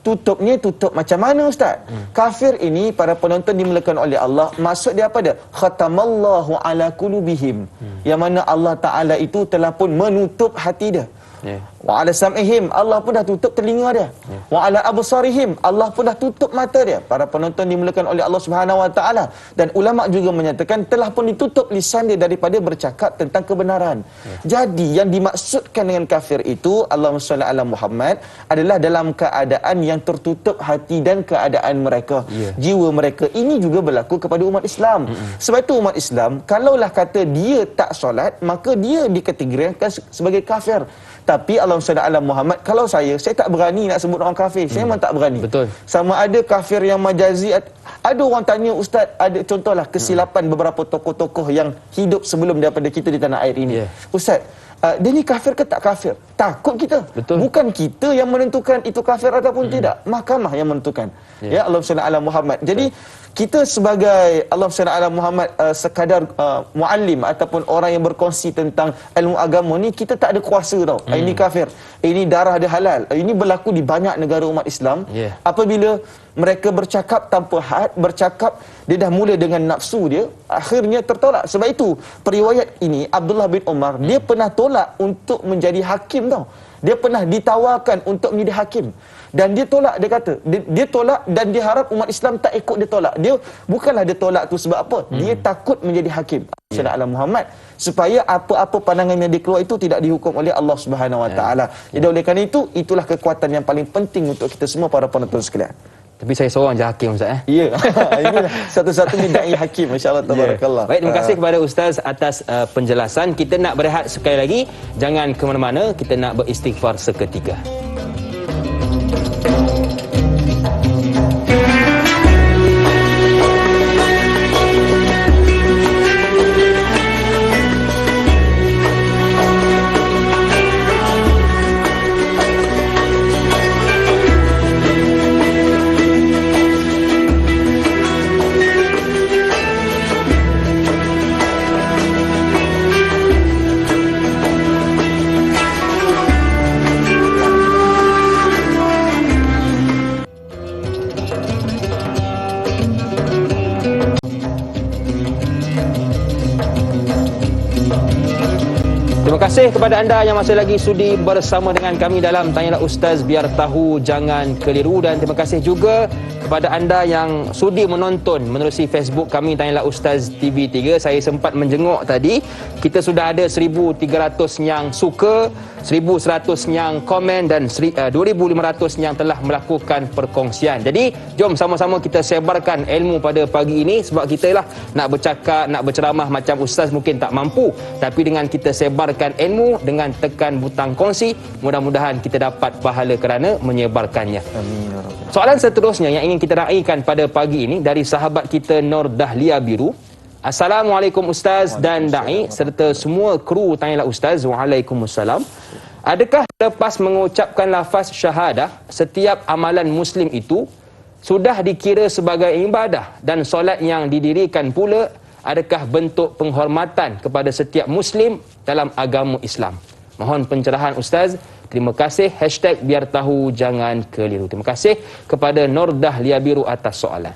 Tutupnya tutup macam mana, Ustaz? Kafir ini para penonton dimuliakan oleh Allah, maksud dia apa dia? Khatamallahu ala qulubihim. Yang mana Allah Ta'ala itu telah pun menutup hati dia. Wa ala sam'ihim, Allah pun dah tutup telinga dia. Wa ala absarihim, Allah pun dah tutup mata dia. Para penonton dimuliakan oleh Allah Subhanahu Wa Taala. Dan ulama juga menyatakan telah pun ditutup lisan dia daripada bercakap tentang kebenaran. Jadi yang dimaksudkan dengan kafir itu, Allahumma shalli ala Muhammad, adalah dalam keadaan yang tertutup hati dan keadaan mereka, jiwa mereka. Ini juga berlaku kepada umat Islam. Sebab itu umat Islam, kalaulah kata dia tak solat, maka dia dikategorikan sebagai kafir. Tapi Allahumma salli ala Muhammad, kalau saya tak berani nak sebut orang kafir. Saya memang tak berani. Betul. Sama ada kafir yang majazi. Ada orang tanya, Ustaz, ada contohlah kesilapan beberapa tokoh-tokoh yang hidup sebelum daripada kita di tanah air ini. Ustaz, dia ni kafir ke tak kafir? Takut kita. Betul. Bukan kita yang menentukan itu kafir ataupun tidak. Mahkamah yang menentukan. Ya, Allahumma salli ala Muhammad. Jadi kita sebagai Allahumma salli ala Muhammad sekadar muallim ataupun orang yang berkongsi tentang ilmu agama ni, kita tak ada kuasa tau. Ini kafir, ini darah dia halal. Ini berlaku di banyak negara umat Islam. Apabila mereka bercakap tanpa had, bercakap dia dah mula dengan nafsu dia, akhirnya tertolak. Sebab itu periwayat ini Abdullah bin Umar, dia pernah tolak untuk menjadi hakim tau. Dia pernah ditawarkan untuk menjadi hakim dan dia tolak. Dia kata dia tolak dan dia harap umat Islam tak ikut dia tolak. Dia bukanlah dia tolak tu sebab apa? Dia takut menjadi hakim. Sallallahu alaihi Muhammad, supaya apa-apa pandangan yang dia keluar itu tidak dihukum oleh Allah Subhanahu Wa Taala. Jadi oleh kerana itu, itulah kekuatan yang paling penting untuk kita semua para penonton sekalian. Tapi saya seorang je hakim, Ustaz. Ya. Inilah satu-satunya dai hakim, masya-Allah, tabarakallah. Baik, terima kasih kepada Ustaz atas penjelasan. Kita nak berehat sekali lagi. Jangan ke mana-mana, kita nak beristighfar seketika. Terima kasih kepada anda yang masih lagi sudi bersama dengan kami dalam Tanyalah Ustaz, biar tahu jangan keliru. Dan terima kasih juga kepada anda yang sudi menonton menerusi Facebook kami Tanyalah Ustaz TV3. Saya sempat menjenguk tadi, kita sudah ada 1,300 yang suka, 1,100 yang komen dan 2,500 yang telah melakukan perkongsian. Jadi jom sama-sama kita sebarkan ilmu pada pagi ini, sebab kita lah nak bercakap, nak berceramah macam Ustaz mungkin tak mampu, tapi dengan kita sebarkan ilmu, dengan tekan butang kongsi, mudah-mudahan kita dapat pahala kerana menyebarkannya. Amin. Soalan seterusnya yang ingin kita raikan pada pagi ini dari sahabat kita Nur Dahlia Biru. Assalamualaikum Ustaz dan Da'i serta semua kru Tanyalah Ustaz. Waalaikumsalam. Adakah lepas mengucapkan lafaz syahadah, setiap amalan Muslim itu sudah dikira sebagai ibadah, dan solat yang didirikan pula adakah bentuk penghormatan kepada setiap Muslim dalam agama Islam? Mohon pencerahan Ustaz. Terima kasih. #biar tahu jangan keliru. Terima kasih kepada Nur Dahlia Biru atas soalan.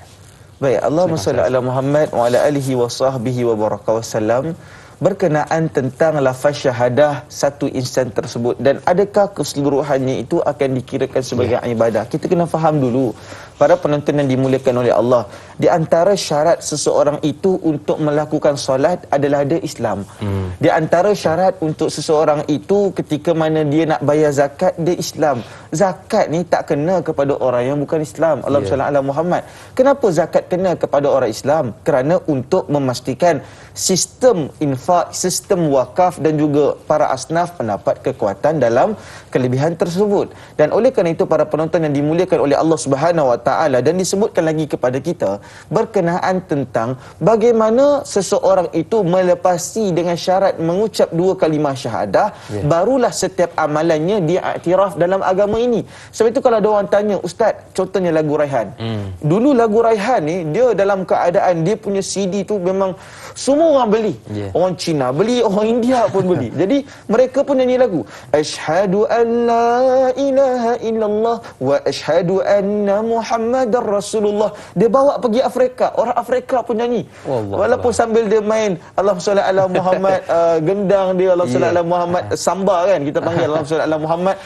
Baik, Allahumma salli ala Muhammad wa ala alihi wa sahbihi wa baraka wasallam. Berkenaan tentang lafaz syahadah satu insan tersebut, dan adakah keseluruhannya itu akan dikirakan sebagai ibadah? Kita kena faham dulu, para penonton yang dimuliakan oleh Allah, di antara syarat seseorang itu untuk melakukan solat adalah ada Islam. Di antara syarat untuk seseorang itu ketika mana dia nak bayar zakat, dia Islam. Zakat ni tak kena kepada orang yang bukan Islam. Allahumma salli ala Muhammad. Kenapa zakat kena kepada orang Islam? Kerana untuk memastikan sistem infak, sistem wakaf dan juga para asnaf mendapat kekuatan dalam kelebihan tersebut. Dan oleh kerana itu para penonton yang dimuliakan oleh Allah Subhanahu Wa Taala, dan disebutkan lagi kepada kita berkenaan tentang bagaimana seseorang itu melepasi dengan syarat mengucap 2 kalimah syahadah, barulah setiap amalannya dia iktiraf dalam agama ini. Sebab itu kalau ada orang tanya, Ustaz, contohnya lagu Raihan. Dulu lagu Raihan ni dia dalam keadaan dia punya CD tu memang semua orang beli. Orang Cina beli, orang India pun beli. Jadi mereka pun nyanyi lagu Asyhadu an la ilaha illallah wa asyhadu anna Muhammadar Rasulullah. Dia bawa pergi Afrika, orang Afrika pun nyanyi. Walaupun sambil dia main Allahumma shalli ala Muhammad, gendang dia Allahumma shalli ala Muhammad, samba kan kita panggil Allahumma shalli ala Muhammad.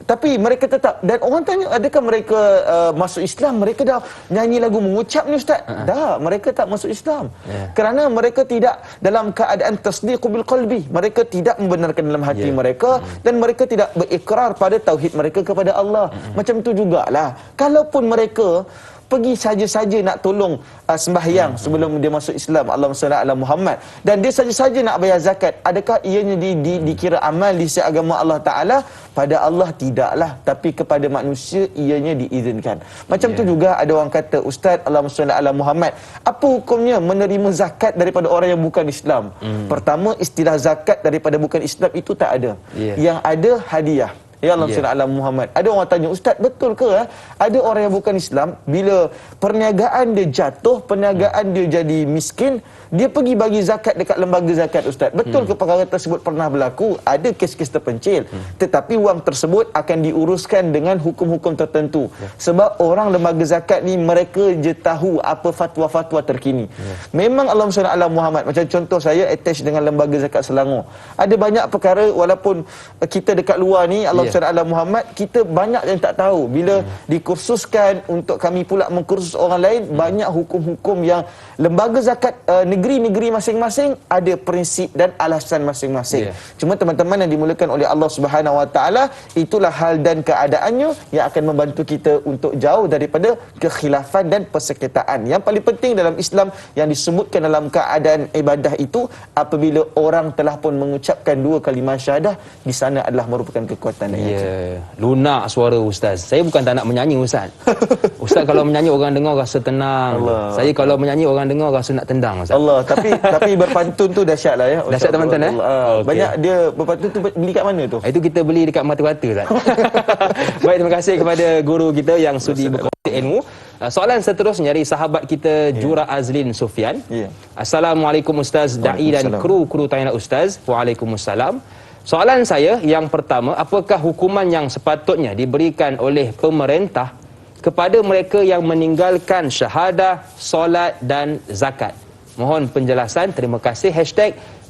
Tapi mereka tetap, dan orang tanya adakah mereka masuk Islam? Mereka dah nyanyi lagu mengucap ni Ustaz? Dah, mereka tak masuk Islam. Kerana mereka tidak dalam keadaan tasdiq bil qalbi. Mereka tidak membenarkan dalam hati mereka, dan mereka tidak berikrar pada tauhid mereka kepada Allah. Macam tu jugalah. Kalaupun mereka pergi saja-saja nak tolong sembahyang sebelum dia masuk Islam, Allahumma salli ala Muhammad, dan dia saja-saja nak bayar zakat, adakah ianya dikira amal di sisi agama Allah Ta'ala? Pada Allah tidaklah, tapi kepada manusia ianya diizinkan. Macam tu juga ada orang kata, Ustaz, Allahumma salli ala Muhammad, apa hukumnya menerima zakat daripada orang yang bukan Islam? Pertama, istilah zakat daripada bukan Islam itu tak ada. Yang ada hadiah. Ya Allah sallallahu alaihi Muhammad. Ada orang tanya, Ustaz, betul ke ada orang yang bukan Islam bila perniagaan dia jatuh, perniagaan dia jadi miskin, dia pergi bagi zakat dekat lembaga zakat, Ustaz? Betul ke perkara tersebut pernah berlaku? Ada kes-kes terpencil, tetapi wang tersebut akan diuruskan dengan hukum-hukum tertentu. Sebab orang lembaga zakat ni mereka je tahu apa fatwa-fatwa terkini. Memang Allah sallallahu alaihi Muhammad, macam contoh saya attach dengan lembaga zakat Selangor. Ada banyak perkara walaupun kita dekat luar ni Allah sallallahu alaihi Muhammad, kita banyak yang tak tahu. Bila dikursuskan untuk kami pula mengkursus orang lain, banyak hukum-hukum yang lembaga zakat negeri-negeri masing-masing ada prinsip dan alasan masing-masing. Cuma teman-teman yang dimuliakan oleh Allah Subhanahu Wa Taala, itulah hal dan keadaannya yang akan membantu kita untuk jauh daripada kekhilafan dan persekitaran. Yang paling penting dalam Islam yang disebutkan dalam keadaan ibadah itu, apabila orang telah pun mengucapkan 2 kalimah syahadah, di sana adalah merupakan kekuatan. Lunak suara Ustaz. Saya bukan tak nak menyanyi Ustaz. Ustaz kalau menyanyi orang dengar rasa tenang. Saya kalau menyanyi orang dengar rasa nak tendang Ustaz. Allah, tapi berpantun tu dahsyatlah ya. Dahsyat teman-teman Banyak dia berpantun tu beli kat mana tu? Itu kita beli dekat mata-mata Ustaz. Baik, terima kasih kepada guru kita yang sudi berkongsi ilmu. Soalan seterusnya dari sahabat kita Jura Azlin Sufyan. Assalamualaikum Ustaz Da'i dan kru Tanyalah Ustaz. Waalaikumsalam. Soalan saya yang pertama, apakah hukuman yang sepatutnya diberikan oleh pemerintah kepada mereka yang meninggalkan syahadah, solat dan zakat? Mohon penjelasan. Terima kasih.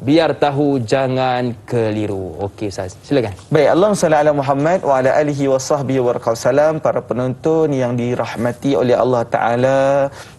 biar tahu jangan keliru. Okey Ustaz, silakan. Baik, Allahumma salli ala Muhammad wa ala alihi wa sahbihi wa salam. Para penonton yang dirahmati oleh Allah Ta'ala,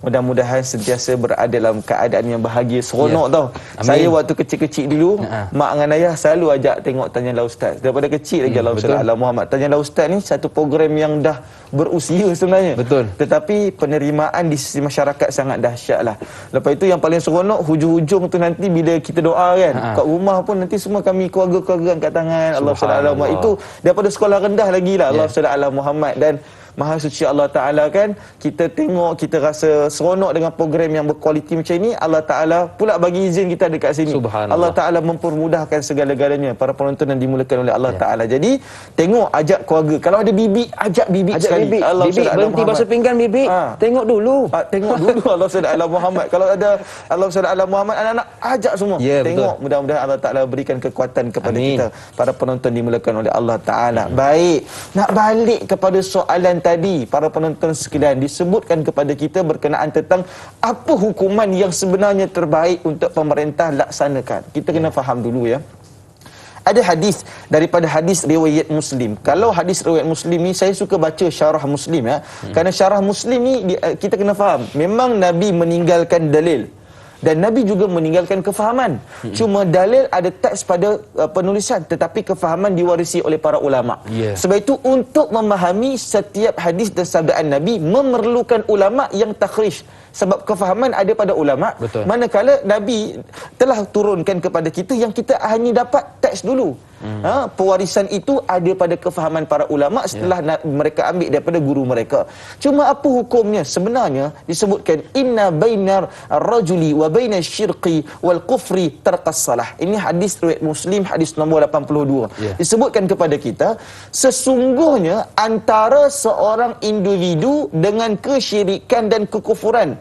mudah-mudahan sentiasa berada dalam keadaan yang bahagia, seronok tau. Amin. Saya waktu kecil-kecil dulu, mak dengan ayah selalu ajak tengok Tanyalah Ustaz. Daripada kecil lagi Allahumma salli ala Muhammad. Tanyalah Ustaz ni satu program yang dah berusia sebenarnya. Betul. Tetapi penerimaan di sisi masyarakat sangat dahsyat lah. Lepas itu yang paling seronok, hujung-hujung tu nanti bila kita doa kan, kat rumah pun nanti semua kami keluarga-keluarga angkat tangan Allah sallallahu alaihi wasallam. Itu daripada sekolah rendah lagi lah Allah sallallahu alaihi Muhammad. Dan Maha suci Allah Ta'ala kan, kita tengok, kita rasa seronok dengan program yang berkualiti macam ini. Allah Ta'ala pula bagi izin kita dekat sini. Allah Ta'ala mempermudahkan segala-galanya. Para penonton yang dimulakan oleh Allah Ta'ala. Jadi tengok, ajak keluarga. Kalau ada bibik, ajak bibik sekali. Bibik, bibik berhenti basuh pinggan bibik. Tengok dulu. Tengok dulu Allah Sallallahu Muhammad. Kalau ada Allah Sallallahu Muhammad, anak-anak ajak semua. Tengok, mudah-mudahan Allah Ta'ala berikan kekuatan kepada kita. Para penonton dimulakan oleh Allah Ta'ala. Baik, nak balik kepada soalan tadi, para penonton sekalian, disebutkan kepada kita berkenaan tentang apa hukuman yang sebenarnya terbaik untuk pemerintah laksanakan. Kita kena faham dulu ya. Ada hadis daripada hadis riwayat Muslim. Kalau hadis riwayat Muslim ni, saya suka baca syarah Muslim ya. Kerana syarah Muslim ni kita kena faham, memang Nabi meninggalkan dalil dan Nabi juga meninggalkan kefahaman. Cuma dalil ada teks pada penulisan, tetapi kefahaman diwarisi oleh para ulama. Sebab itu untuk memahami setiap hadis dan sabdaan Nabi memerlukan ulama yang takhrij. Sebab kefahaman ada pada ulama. Manakala Nabi telah turunkan kepada kita yang kita hanya dapat teks dulu. Pewarisan itu ada pada kefahaman para ulama setelah mereka ambil daripada guru mereka. Cuma apa hukumnya? Sebenarnya disebutkan inna bainar rajuli wa bainas syirqi wal kufri tarqas salah. Ini hadis riwayat Muslim, hadis nombor 82. Disebutkan kepada kita, sesungguhnya antara seorang individu dengan kesyirikan dan kekufuran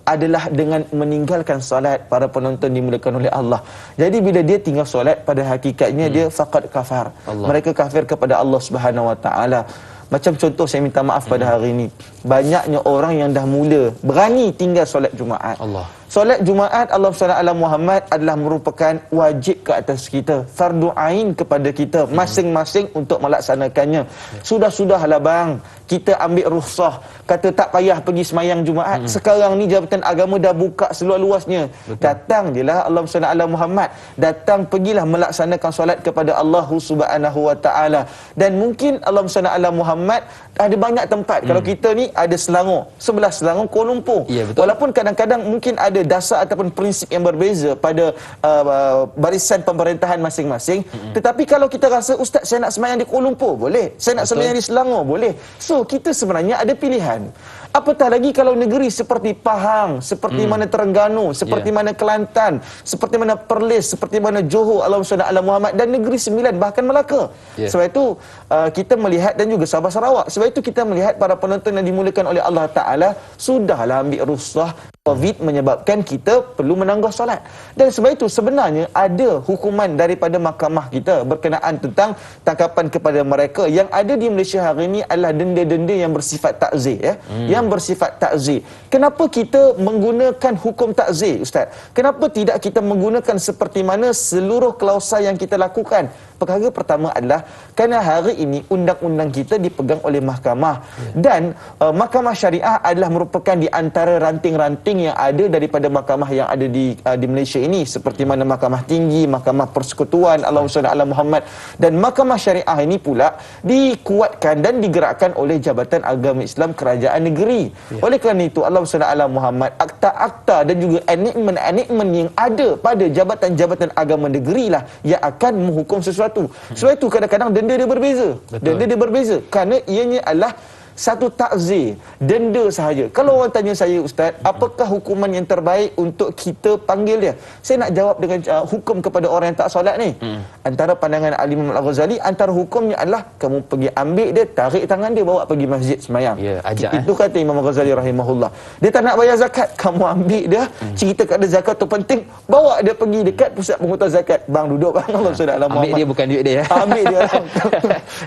adalah dengan meninggalkan solat. Para penonton dimulakan oleh Allah. Jadi bila dia tinggal solat, pada hakikatnya dia faqad kafar. Mereka kafir kepada Allah Subhanahu Wa Taala. Macam contoh, saya minta maaf pada hari ini, banyaknya orang yang dah mula berani tinggal solat Jumaat. Solat Jumaat Allah SWT Muhammad adalah merupakan wajib ke atas kita, fardu ain kepada kita masing-masing untuk melaksanakannya. Sudah-sudahlah bang, kita ambil rukhsah, kata tak payah pergi semayang Jumaat. Sekarang ni Jabatan Agama dah buka seluas-luasnya. Datang je lah Allah SWT Muhammad, datang pergilah melaksanakan solat kepada Allah Subhanahu Wa Taala. Dan mungkin Allah SWT Muhammad ada banyak tempat. Kalau kita ni ada Selangor, sebelah Selangor Kuala Lumpur. Walaupun kadang-kadang mungkin ada dasar ataupun prinsip yang berbeza pada barisan pemerintahan masing-masing, tetapi kalau kita rasa, ustaz saya nak sembahyang di Kuala Lumpur, boleh. Saya nak sembahyang di Selangor, boleh. So kita sebenarnya ada pilihan. Apatah lagi kalau negeri seperti Pahang, seperti mana Terengganu, seperti mana Kelantan, seperti mana Perlis, seperti mana Johor, Allahumma Muhammad, dan Negeri Sembilan, bahkan Melaka. Sebab itu kita melihat, dan juga Sabah Sarawak. Sebab itu kita melihat para penonton yang dimulakan oleh Allah Ta'ala sudahlah ambil rukhsah. COVID menyebabkan kita perlu menangguh solat. Dan sebab itu sebenarnya ada hukuman daripada mahkamah kita berkenaan tentang tangkapan kepada mereka. Yang ada di Malaysia hari ini adalah denda-denda yang bersifat takzir ya. Yang bersifat takzir. Kenapa kita menggunakan hukum takzir, ustaz? Kenapa tidak kita menggunakan seperti mana seluruh klausa yang kita lakukan? Perkara pertama adalah kerana hari ini undang-undang kita dipegang oleh mahkamah, dan mahkamah syariah adalah merupakan di antara ranting-ranting yang ada daripada mahkamah yang ada di Malaysia ini, seperti mana Mahkamah Tinggi, Mahkamah Persekutuan, Allahumma Muhammad, dan mahkamah syariah ini pula dikuatkan dan digerakkan oleh Jabatan Agama Islam Kerajaan Negeri. Oleh kerana itu Allahumma Muhammad, akta-akta dan juga enakmen-enakmen yang ada pada jabatan-jabatan agama negeri lah yang akan menghukum sesuatu. Sebab itu kadang-kadang denda dia berbeza. Denda dia berbeza kerana ianya adalah satu takzir, denda sahaja. Kalau orang tanya saya, ustaz, apakah hukuman yang terbaik untuk kita panggil dia? Saya nak jawab dengan hukum kepada orang yang tak solat ni. Antara pandangan Al-Imam Al-Ghazali, antara hukumnya adalah kamu pergi ambil dia, tarik tangan dia, bawa pergi masjid semayang. Itu kata Imam Al-Ghazali rahimahullah. Dia tak nak bayar zakat, kamu ambil dia, cerita kat dia zakat tu penting, bawa dia pergi dekat pusat penghutang zakat. Bang, duduk bang. Ambil dia, bukan duit dia ya. Ambil dia.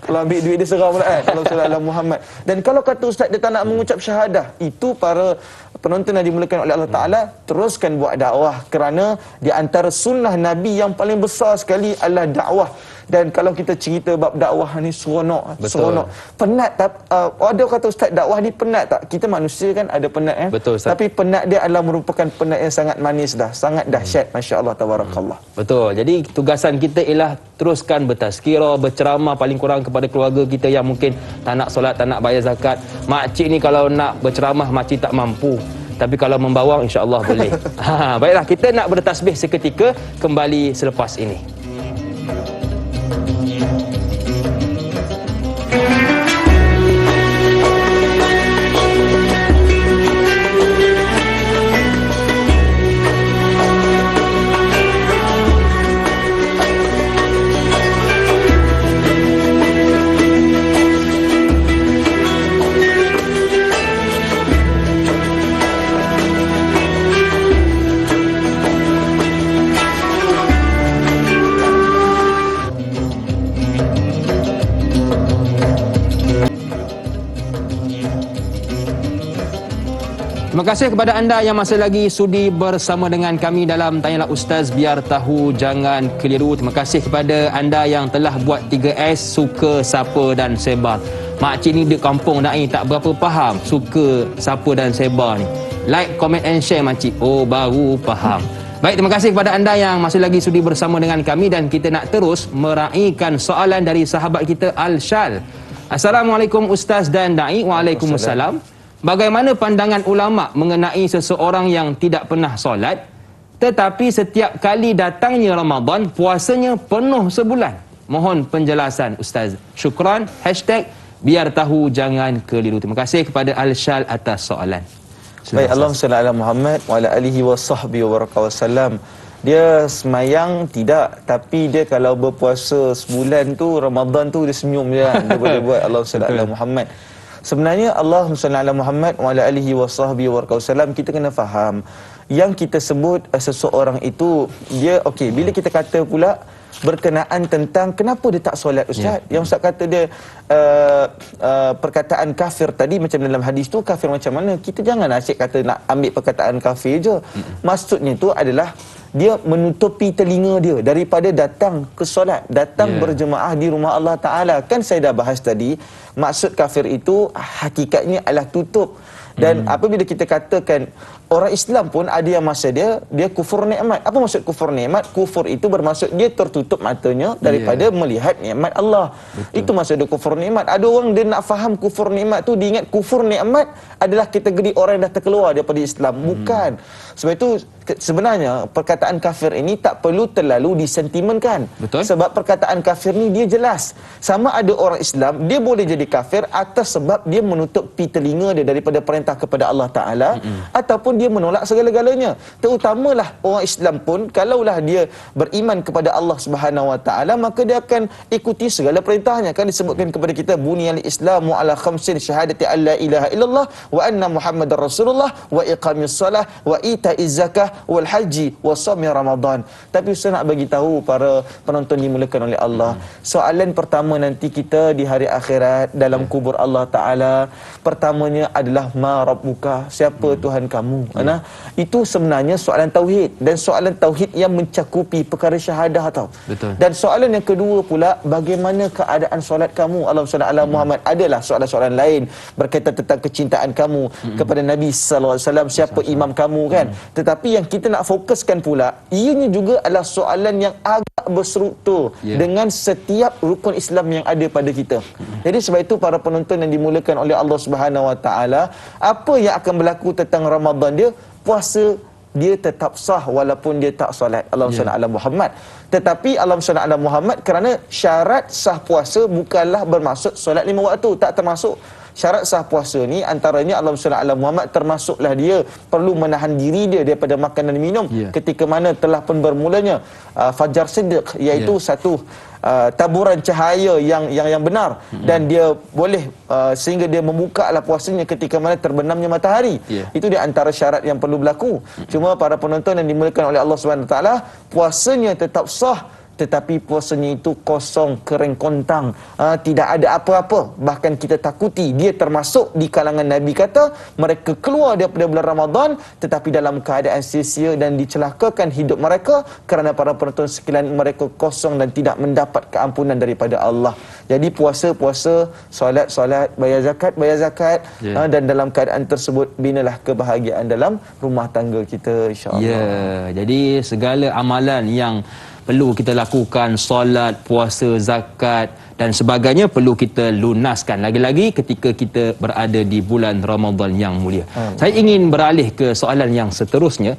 Kalau ambil duit dia seram pula kan. Muhammad. Dan kalau kata ustaz dia tak nak mengucap syahadah, itu para penonton yang dimuliakan oleh Allah Ta'ala, teruskan buat dakwah, kerana di antara sunnah Nabi yang paling besar sekali adalah dakwah. Dan kalau kita cerita bab dakwah ni seronok. Penat tak? Ada kata ustaz, dakwah ni penat tak? Kita manusia kan ada penat kan? Betul, Ustaz. Tapi penat dia adalah merupakan penat yang sangat manis dah, sangat dahsyat, masya-Allah tabarakallah. Betul. Jadi tugasan kita ialah teruskan bertazkirah, berceramah paling kurang kepada keluarga kita yang mungkin tak nak solat, tak nak bayar zakat. Makcik ni kalau nak berceramah, makcik tak mampu. Tapi kalau membawang, insya-Allah boleh. Baiklah, kita nak bertasbih seketika, kembali selepas ini. Terima kasih kepada anda yang masih lagi sudi bersama dengan kami dalam Tanyalah Ustaz, biar tahu jangan keliru. Terima kasih kepada anda yang telah buat 3S, suka, sapa dan sebar. Makcik ni di kampung Na'i tak berapa faham suka, sapa dan sebar ni. Like, comment and share makcik. Oh, baru faham. Baik, terima kasih kepada anda yang masih lagi sudi bersama dengan kami, dan kita nak terus meraihkan soalan dari sahabat kita Al-Shal. Assalamualaikum Ustaz dan Da'i. Waalaikumsalam. Bagaimana pandangan ulama mengenai seseorang yang tidak pernah solat tetapi setiap kali datangnya Ramadan puasanya penuh sebulan? Mohon penjelasan Ustaz. Syukran. #biar tahu jangan keliru. Terima kasih kepada Al-Shal atas soalan. Baik, Allahumma salli ala Muhammad wa ala alihi wa sahbihi wa wasallam. Dia semayang tidak, tapi dia kalau berpuasa sebulan tu, Ramadan tu dia senyum je. Dia boleh buat Allahumma salli ala Muhammad. Sebenarnya Allahumma salli ala Muhammad wa ala alihi wa sahbihi wa wasallam, kita kena faham yang kita sebut seseorang itu dia okey, bila kita kata pula berkenaan tentang kenapa dia tak solat Ustaz. Yang Ustaz kata dia perkataan kafir tadi, macam dalam hadis tu kafir macam mana? Kita jangan asyik kata nak ambil perkataan kafir je. Maksudnya tu adalah dia menutupi telinga dia daripada datang ke solat, datang berjemaah di rumah Allah Ta'ala. Kan saya dah bahas tadi, maksud kafir itu hakikatnya adalah tutup. Dan apabila kita katakan orang Islam pun ada yang masa dia kufur nikmat. Apa maksud kufur nikmat? Kufur itu bermaksud dia tertutup matanya daripada melihat nikmat Allah. Betul. Itu maksud dia kufur nikmat. Ada orang dia nak faham kufur nikmat tu, dia ingat kufur nikmat adalah kategori orang yang dah terkeluar daripada Islam. Bukan. Sebab itu sebenarnya perkataan kafir ini tak perlu terlalu disentimenkan. Betul. Sebab perkataan kafir ni dia jelas. Sama ada orang Islam dia boleh jadi kafir atas sebab dia menutupi telinga dia daripada perintah kepada Allah Ta'ala, ataupun dia menolak segala-galanya. Terutamalah orang Islam pun, kalaulah dia beriman kepada Allah Subhanahu Wa Ta'ala, maka dia akan ikuti segala perintahnya. Kan disebutkan kepada kita, buniyal islamu ala khamsin, syahadati an la ilaha illallah wa anna muhammadar rasulullah wa iqamis salah wa itaiz zakah wal haji wa shaumi ramadan. Tapi Ustaz nak bagi tahu para penonton dimuliakan oleh Allah, soalan pertama nanti kita di hari akhirat dalam kubur Allah Ta'ala, pertamanya adalah ma rabbuka, siapa Tuhan kamu? Nah, itu sebenarnya soalan tauhid, dan soalan tauhid yang mencakupi perkara syahadah tau. Betul. Dan soalan yang kedua pula, bagaimana keadaan solat kamu? Allahumma salli ala Muhammad. Adalah soalan-soalan lain berkaitan tentang kecintaan kamu kepada Nabi sallallahu alaihi wasallam, siapa imam kamu kan. Tetapi yang kita nak fokuskan pula, ianya juga adalah soalan yang agak berstruktur dengan setiap rukun Islam yang ada pada kita. Jadi sebab itu para penonton yang dimuliakan oleh Allah Subhanahu Wa Ta'ala, apa yang akan berlaku tentang Ramadan dia? Puasa dia tetap sah walaupun dia tak solat. Allahumma salli ala Muhammad. Tetapi Allahumma salli ala Muhammad, kerana syarat sah puasa bukanlah bermaksud solat 5 waktu, tak termasuk. Syarat sah puasa ni antaranya Allahumma salli ala Muhammad, termasuklah dia perlu menahan diri dia daripada makan dan minum ketika mana telah pun bermulanya fajar siddiq, iaitu satu taburan cahaya yang benar, dan dia boleh sehingga dia membukalah puasanya ketika mana terbenamnya matahari. Itu di antara syarat yang perlu berlaku. Cuma para penonton yang dimuliakan oleh Allah Subhanahu Wa Taala, puasanya tetap sah tetapi puasanya itu kosong, kering kontang, tidak ada apa-apa. Bahkan kita takuti dia termasuk di kalangan Nabi kata mereka keluar daripada bulan Ramadan tetapi dalam keadaan sia-sia dan dicelakakan hidup mereka kerana para penonton sekalian mereka kosong dan tidak mendapat keampunan daripada Allah. Jadi puasa, solat, bayar zakat, dan dalam keadaan tersebut binalah kebahagiaan dalam rumah tangga kita, insya-Allah. Ya, jadi segala amalan yang perlu kita lakukan, solat, puasa, zakat dan sebagainya perlu kita lunaskan lagi-lagi ketika kita berada di bulan Ramadan yang mulia. Saya ingin beralih ke soalan yang seterusnya.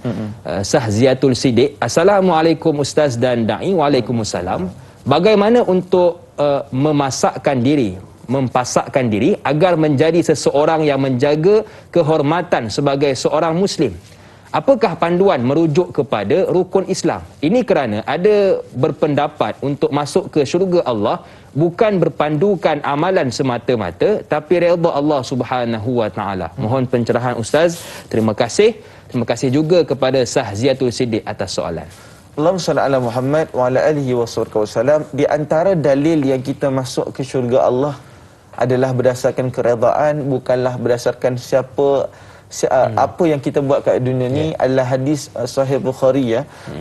Sahziatul Siddiq, Assalamualaikum Ustaz dan Da'i. Waalaikumsalam. Bagaimana untuk memasakkan diri agar menjadi seseorang yang menjaga kehormatan sebagai seorang Muslim? Apakah panduan merujuk kepada rukun Islam? Ini kerana ada berpendapat untuk masuk ke syurga Allah bukan berpandukan amalan semata-mata tapi redha Allah Subhanahu wa taala. Mohon pencerahan Ustaz. Terima kasih. Terima kasih juga kepada Sahziatul Siddiq atas soalan. Allahumma salli ala Muhammad wa ala alihi wasallam. Di antara dalil yang kita masuk ke syurga Allah adalah berdasarkan keredaan, bukanlah berdasarkan apa yang kita buat kat dunia ni. Adalah hadis Sahih Bukhari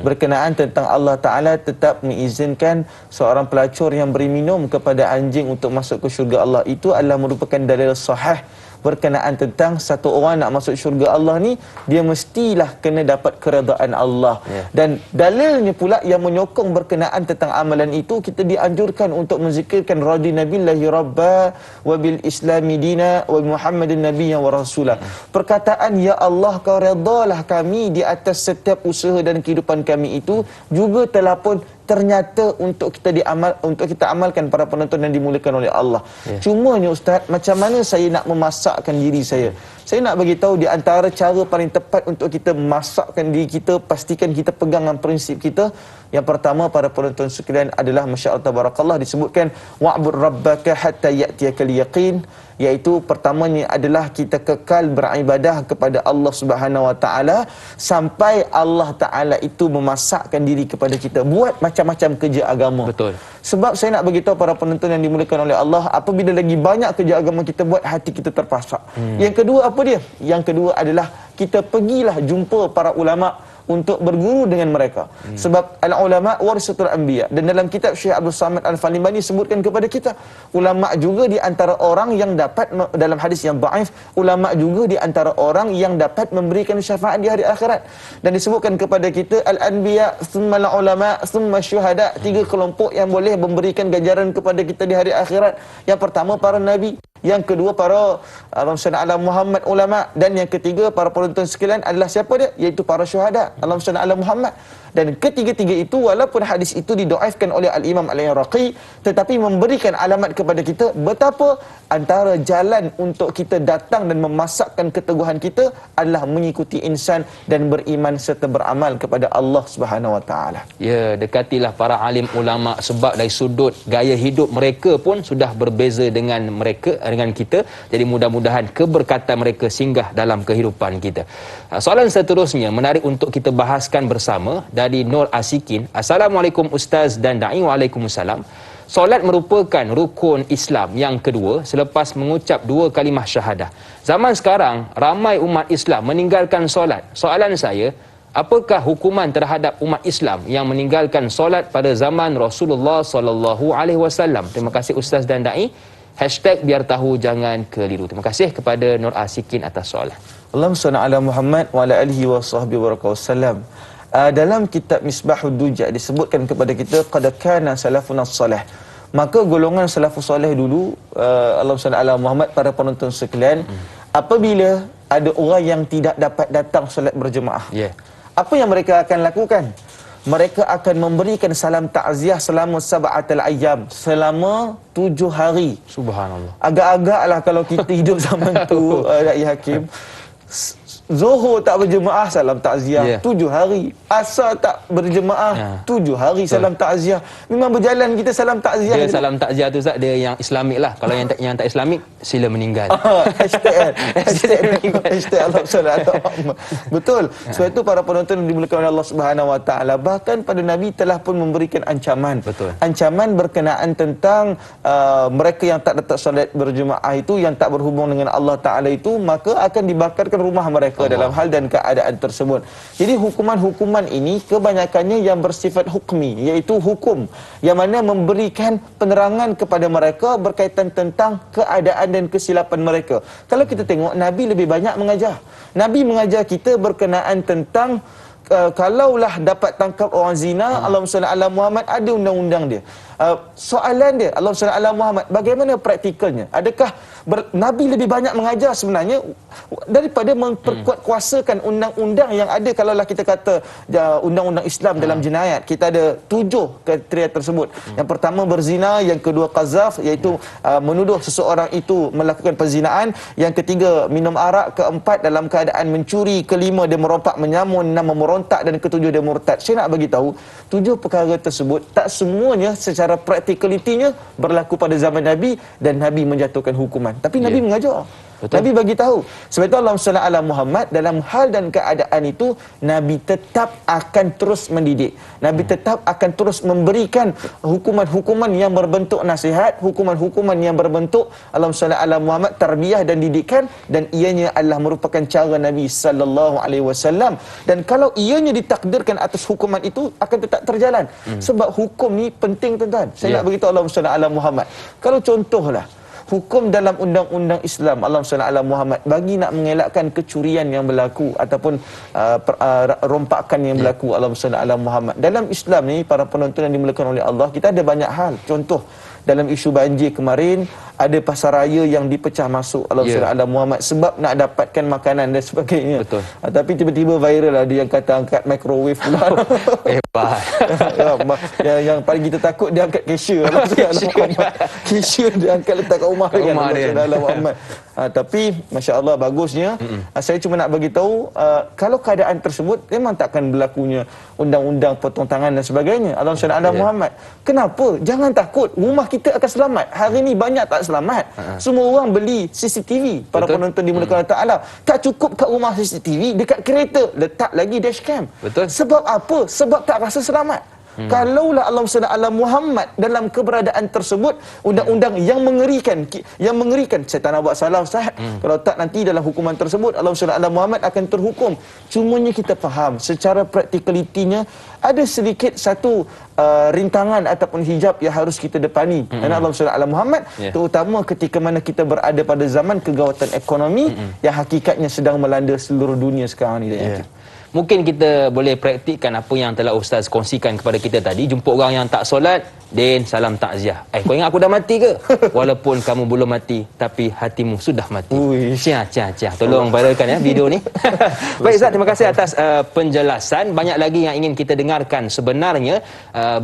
berkenaan tentang Allah Ta'ala tetap mengizinkan seorang pelacur yang beri minum kepada anjing untuk masuk ke syurga Allah. Itu adalah merupakan dalil sahih berkenaan tentang satu orang nak masuk syurga Allah ni dia mestilah kena dapat keredaan Allah. Dan dalilnya pula yang menyokong berkenaan tentang amalan itu, kita dianjurkan untuk menzikirkan radina billahi rabba wa bil islami dina wa muhammadin nabiyyan wa rasulah. Perkataan ya Allah kau redalah kami di atas setiap usaha dan kehidupan kami itu juga telah pun ternyata untuk kita amalkan para penonton yang dimuliakan oleh Allah. Cumanya Ustaz, macam mana saya nak memasakkan diri saya? Saya nak bagi tahu di antara cara paling tepat untuk kita memasakkan diri kita, pastikan kita pegangan prinsip kita. Yang pertama para penonton sekalian adalah masya-Allah tabarakallah disebutkan wa'bud rabbaka hatta ya'tiyakal yaqin, iaitu pertamanya adalah kita kekal beribadah kepada Allah Subhanahu wa taala sampai Allah Taala itu memasakkan diri kepada kita buat macam-macam kerja agama. Betul. Sebab saya nak bagi tahu para penonton yang dimuliakan oleh Allah, apabila lagi banyak kerja agama kita buat, hati kita terpasak. Yang kedua apa dia? Yang kedua adalah kita pergilah jumpa para ulama untuk berguru dengan mereka. Sebab al-ulama warisatul anbiya, dan dalam kitab Syekh Abdul Samad Al-Falimani sebutkan kepada kita, ulama juga di antara orang yang dapat, dalam hadis yang dhaif, ulama juga di antara orang yang dapat memberikan syafaat di hari akhirat. Dan disebutkan kepada kita al-anbiya thumma al-ulama thumma syuhada, tiga kelompok yang boleh memberikan ganjaran kepada kita di hari akhirat. Yang pertama para nabi, yang kedua para Allahumma Muhammad ulama, dan yang ketiga para penonton sekalian adalah siapa dia? Iaitu para syuhada. Allahumma Muhammad. Dan ketiga-tiga itu walaupun hadis itu didoaifkan oleh Al-Imam Al-Iraqi, tetapi memberikan alamat kepada kita betapa antara jalan untuk kita datang dan memasakkan keteguhan kita adalah mengikuti insan dan beriman serta beramal kepada Allah Subhanahu wa taala. Ya, dekatilah para alim ulama sebab dari sudut gaya hidup mereka pun sudah berbeza dengan kita. Jadi mudah-mudahan keberkatan mereka singgah dalam kehidupan kita. Soalan seterusnya menarik untuk kita bahaskan bersama dari Nur Asikin. Assalamualaikum Ustaz dan Da'i. Waalaikumsalam. Solat merupakan rukun Islam yang kedua selepas mengucap 2 kalimah syahadah. Zaman sekarang ramai umat Islam meninggalkan solat. Soalan saya, apakah hukuman terhadap umat Islam yang meninggalkan solat pada zaman Rasulullah SAW? Terima kasih Ustaz dan Da'i. #biar tahu jangan keliru. Terima kasih kepada Nur Asikin atas soalan. Allahumma salli ala Muhammad wa ala alihi wasallam. Dalam kitab Misbahud Duja disebutkan kepada kita qad kana salafuna salih. Maka golongan salafus salih dulu, Allahumma salli ala Muhammad, para penonton sekalian, apabila ada orang yang tidak dapat datang solat berjemaah, apa yang mereka akan lakukan? Mereka akan memberikan salam takziah selama 7 ayyam, selama 7 hari. Subhanallah. Agak-agaklah kalau kita hidup zaman tu, Da'i Hakim, Zuhur tak berjemaah, salam takziah 7 hari. Asar tak berjemaah, 7 hari salam takziah. Memang berjalan kita salam takziah. Dia salam takziah tu Ustaz, dia yang Islamik lah. Kalau yang tak Islamik sila meninggal. Hashtag Allahumma salli ala Muhammad. Betul. Sebab itu para penonton yang dimuliakan oleh Allah Subhanahu Wa Taala, bahkan pada Nabi telah pun memberikan ancaman. Betul. Ancaman berkenaan tentang mereka yang tak datang solat berjemaah itu, yang tak berhubung dengan Allah Taala itu, maka akan dibakarkan rumah mereka dalam hal dan keadaan tersebut. Jadi hukuman-hukuman ini kebanyakannya yang bersifat hukmi, iaitu hukum yang mana memberikan penerangan kepada mereka berkaitan tentang keadaan dan kesilapan mereka. Kalau kita tengok, Nabi lebih banyak mengajar. Nabi mengajar kita berkenaan tentang kalaulah dapat tangkap orang zina, Allahumma salli ala Muhammad, ada undang-undang dia. Soalan dia, Allahumma salli ala Muhammad, bagaimana praktikalnya? Adakah Nabi lebih banyak mengajar sebenarnya daripada memperkuat kuasakan undang-undang yang ada. Kalaulah kita kata undang-undang Islam dalam jenayat, kita ada 7 kriteria tersebut. Yang pertama berzina, yang kedua qazaf, iaitu menuduh seseorang itu melakukan perzinaan, yang ketiga minum arak, keempat dalam keadaan mencuri, kelima dia merompak menyamun, enam merontak, dan ketujuh dia murtad. Saya nak bagi tahu 7 perkara tersebut tak semuanya secara praktikalitinya berlaku pada zaman Nabi dan Nabi menjatuhkan hukuman. Tapi Nabi mengajar. Betul. Nabi bagi tahu. Sebab itu Allahumma salli ala Muhammad, dalam hal dan keadaan itu Nabi tetap akan terus mendidik. Nabi tetap akan terus memberikan hukuman-hukuman yang berbentuk nasihat, hukuman-hukuman yang berbentuk Allahumma salli ala Muhammad, tarbiyah dan didikan, dan ianya adalah merupakan cara Nabi sallallahu alaihi wasallam. Dan kalau ianya ditakdirkan atas hukuman itu akan tetap terjalan. Sebab hukum ni penting, tuan-tuan. Saya nak beritahu Allahumma salli ala Muhammad. Kalau contohlah hukum dalam undang-undang Islam, Allahumma salli ala Muhammad, bagi nak mengelakkan kecurian yang berlaku ataupun rompakan yang berlaku, Allahumma salli ala Muhammad. Dalam Islam ni, para penonton yang dimuliakan oleh Allah, kita ada banyak hal. Contoh, dalam isu banjir kemarin, ada pasaraya yang dipecah masuk, Allahumma salli ala Muhammad, sebab nak dapatkan makanan dan sebagainya. Betul. Tapi tiba-tiba viral lah, dia yang kata angkat microwave pula. Hebat. yang paling kita takut, dia angkat cashier. Cashier dia angkat letak kat rumah dia, kan. Tapi Masya Allah, bagusnya. Saya cuma nak bagi tahu, kalau keadaan tersebut memang takkan berlakunya undang-undang potong tangan dan sebagainya. Allahumma salli ala Muhammad. Kenapa? Jangan takut, rumah kita akan selamat. Hari ini banyak tak selamat. Semua orang beli CCTV. Para penonton dimuliakan Allah Taala, tak cukup kat rumah CCTV, dekat kereta letak lagi dashcam. Betul. Sebab apa? Sebab tak rasa selamat. Kalaulah Allahumma salli ala Muhammad dalam keberadaan tersebut, undang-undang yang mengerikan, saya tak nak buat salah Ustaz. Kalau tak, nanti dalam hukuman tersebut Allahumma salli ala Muhammad akan terhukum. Cumanya kita faham secara praktikalitinya ada sedikit satu rintangan ataupun hijab yang harus kita depani. Allahumma salli ala Muhammad, terutama ketika mana kita berada pada zaman kegawatan ekonomi yang hakikatnya sedang melanda seluruh dunia sekarang ni. Mungkin kita boleh praktikkan apa yang telah Ustaz kongsikan kepada kita tadi. Jumpa orang yang tak solat, Din, salam takziah. Kau ingat aku dah mati ke? Walaupun kamu belum mati, tapi hatimu sudah mati. Cia. Tolong viralkan video ni. Baik Ustaz, terima kasih atas penjelasan. Banyak lagi yang ingin kita dengarkan sebenarnya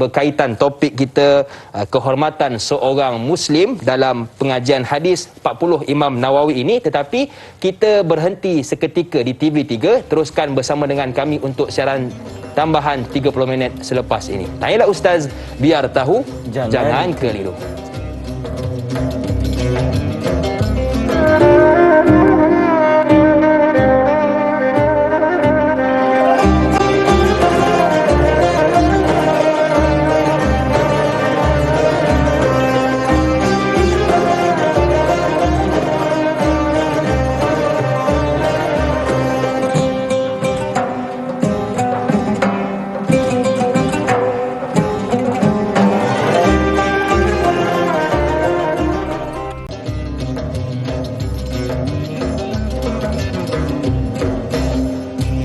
berkaitan topik kita, kehormatan seorang Muslim dalam pengajian hadis 40 Imam Nawawi ini. Tetapi kita berhenti seketika di TV3. Teruskan bersama dengan kami untuk siaran tambahan 30 minit selepas ini. Tanyalah Ustaz, biar tahu, jangan keliru.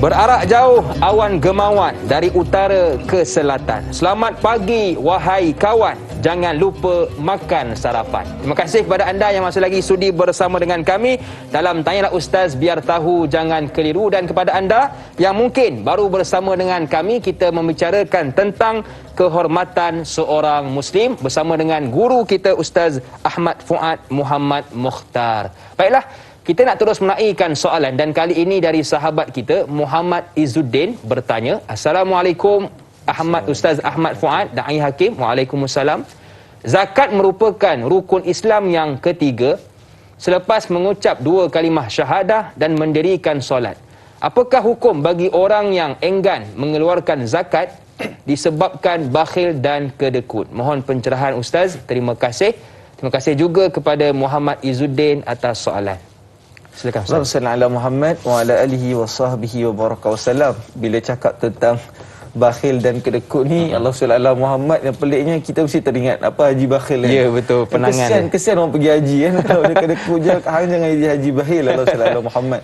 Berarak jauh awan gemawan dari utara ke selatan. Selamat pagi wahai kawan, jangan lupa makan sarapan. Terima kasih kepada anda yang masih lagi sudi bersama dengan kami dalam Tanyalah Ustaz, biar tahu jangan keliru. Dan kepada anda yang mungkin baru bersama dengan kami, kita membicarakan tentang kehormatan seorang Muslim bersama dengan guru kita Ustaz Ahmad Fuad Muhammad Mukhtar. Baiklah, kita nak terus menaikkan soalan, dan kali ini dari sahabat kita Muhammad Izzuddin bertanya. Assalamualaikum Ustaz Ahmad Fuad, Da'i Hakim. Waalaikumsalam. Zakat merupakan rukun Islam yang ketiga. selepas mengucap 2 kalimah syahadah dan mendirikan solat. Apakah hukum bagi orang yang enggan mengeluarkan zakat disebabkan bakhil dan kedekut? Mohon pencerahan Ustaz. Terima kasih. Terima kasih juga kepada Muhammad Izzuddin atas soalan. Silakan Ustaz. Sallallahu Muhammad wa ala alihi wa sahbihi wa baraka wasallam. Bila cakap tentang bakhil dan kedekut ni, Allah Subhanahu Muhammad, yang peliknya kita mesti teringat apa haji bakhil kan. Ya, betul, penangan. Kesian orang pergi haji kan. Kalau dia kedekut je, hang jangan jadi haji bakhil. Allah Subhanahu Muhammad.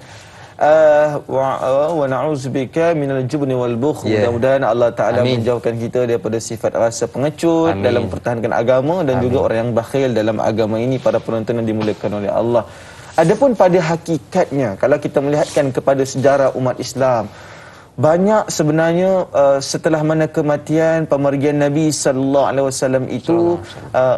Wa na'udzubika minal jubni wal bukhl. Mudah-mudahan Allah Taala menjauhkan kita daripada sifat rasa pengecut dalam mempertahankan agama dan juga orang yang bakhil dalam agama ini. Para penonton yang dimuliakan oleh Allah. Adapun pada hakikatnya, kalau kita melihatkan kepada sejarah umat Islam, banyak sebenarnya setelah mana kematian pemergian Nabi sallallahu alaihi wasallam itu,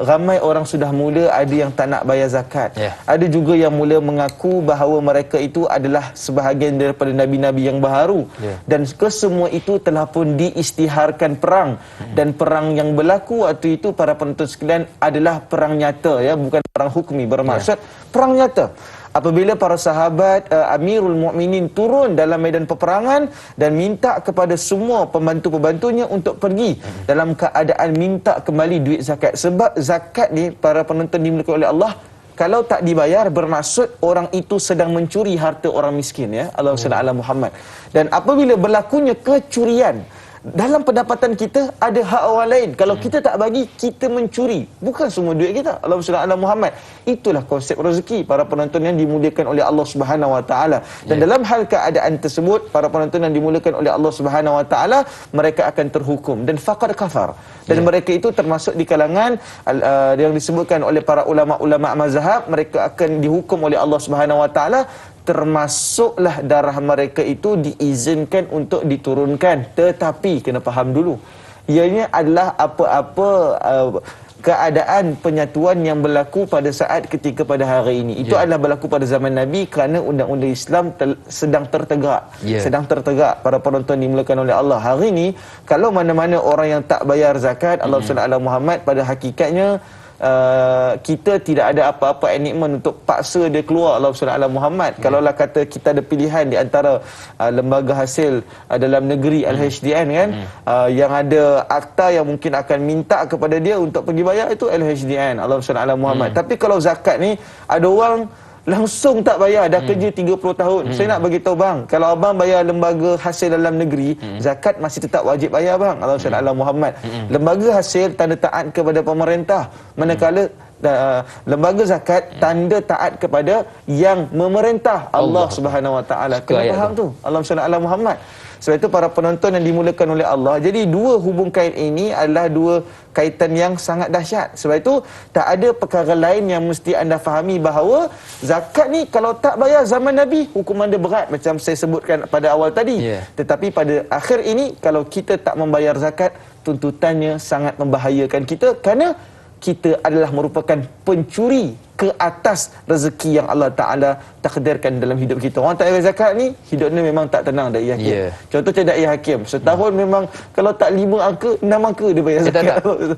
ramai orang sudah mula ada yang tak nak bayar zakat. Ada juga yang mula mengaku bahawa mereka itu adalah sebahagian daripada nabi-nabi yang baharu. Dan kesemua itu telah pun diisytiharkan perang. Dan perang yang berlaku waktu itu, para penonton sekalian, adalah perang nyata, ya, bukan perang hukmi, bermaksud perang nyata. Apabila para sahabat Amirul Mukminin turun dalam medan peperangan dan minta kepada semua pembantu-pembantunya untuk pergi dalam keadaan minta kembali duit zakat. Sebab zakat ni, para penonton dimiliki oleh Allah, kalau tak dibayar bermaksud orang itu sedang mencuri harta orang miskin, ya. Allah Subhanahu Muhammad. Dan apabila berlakunya kecurian, dalam pendapatan kita ada hak orang lain. Kalau kita tak bagi, kita mencuri. Bukan semua duit kita. Allah Subhanahu Muhammad. Itulah konsep rezeki, para penonton yang dimuliakan oleh Allah Subhanahu Wa Taala. Dan dalam hal keadaan tersebut, para penonton yang dimuliakan oleh Allah Subhanahu Wa Taala, mereka akan terhukum dan faqad kafar. Dan mereka itu termasuk di kalangan yang disebutkan oleh para ulama-ulama mazhab, mereka akan dihukum oleh Allah Subhanahu Wa Taala. Termasuklah darah mereka itu diizinkan untuk diturunkan, tetapi kena faham dulu, ianya adalah apa-apa keadaan penyatuan yang berlaku pada saat ketika pada hari ini. Itu adalah berlaku pada zaman Nabi kerana undang-undang Islam sedang tertegak. Sedang tertegak, para penonton dimulakan oleh Allah. Hari ini, kalau mana-mana orang yang tak bayar zakat, Allah Subhanahu Muhammad, pada hakikatnya kita tidak ada apa-apa enigmen untuk paksa dia keluar. Allah Subhanahu Muhammad. Kalaulah kata kita ada pilihan di antara lembaga hasil dalam negeri LHDN kan, yang ada akta yang mungkin akan minta kepada dia untuk pergi bayar, itu LHDN, Allah Subhanahu Muhammad. Tapi kalau zakat ni, ada orang langsung tak bayar, dah kerja 30 tahun. Saya nak bagi tahu bang, kalau abang bayar lembaga hasil dalam negeri, zakat masih tetap wajib bayar bang. Allah Subhanahu Muhammad. Lembaga hasil tanda taat kepada pemerintah, manakala lembaga zakat tanda taat kepada yang memerintah, Allah Subhanahu Wa Taala. Kena faham tu, Allah Subhanahu Muhammad. Sebab itu para penonton yang dimuliakan oleh Allah, jadi dua hubung kait ini adalah dua kaitan yang sangat dahsyat. Sebab itu tak ada perkara lain yang mesti anda fahami bahawa zakat ni kalau tak bayar zaman Nabi, hukuman dia berat macam saya sebutkan pada awal tadi. Tetapi pada akhir ini, kalau kita tak membayar zakat, tuntutannya sangat membahayakan kita, kerana kita adalah merupakan pencuri ke atas rezeki yang Allah Ta'ala takdirkan dalam hidup kita. Orang tak bayar zakat ni, hidupnya memang tak tenang, Da'i Hakim. Contoh macam Da'i Hakim, setahun memang kalau tak 5 angka, 6 angka dia bayar zakat.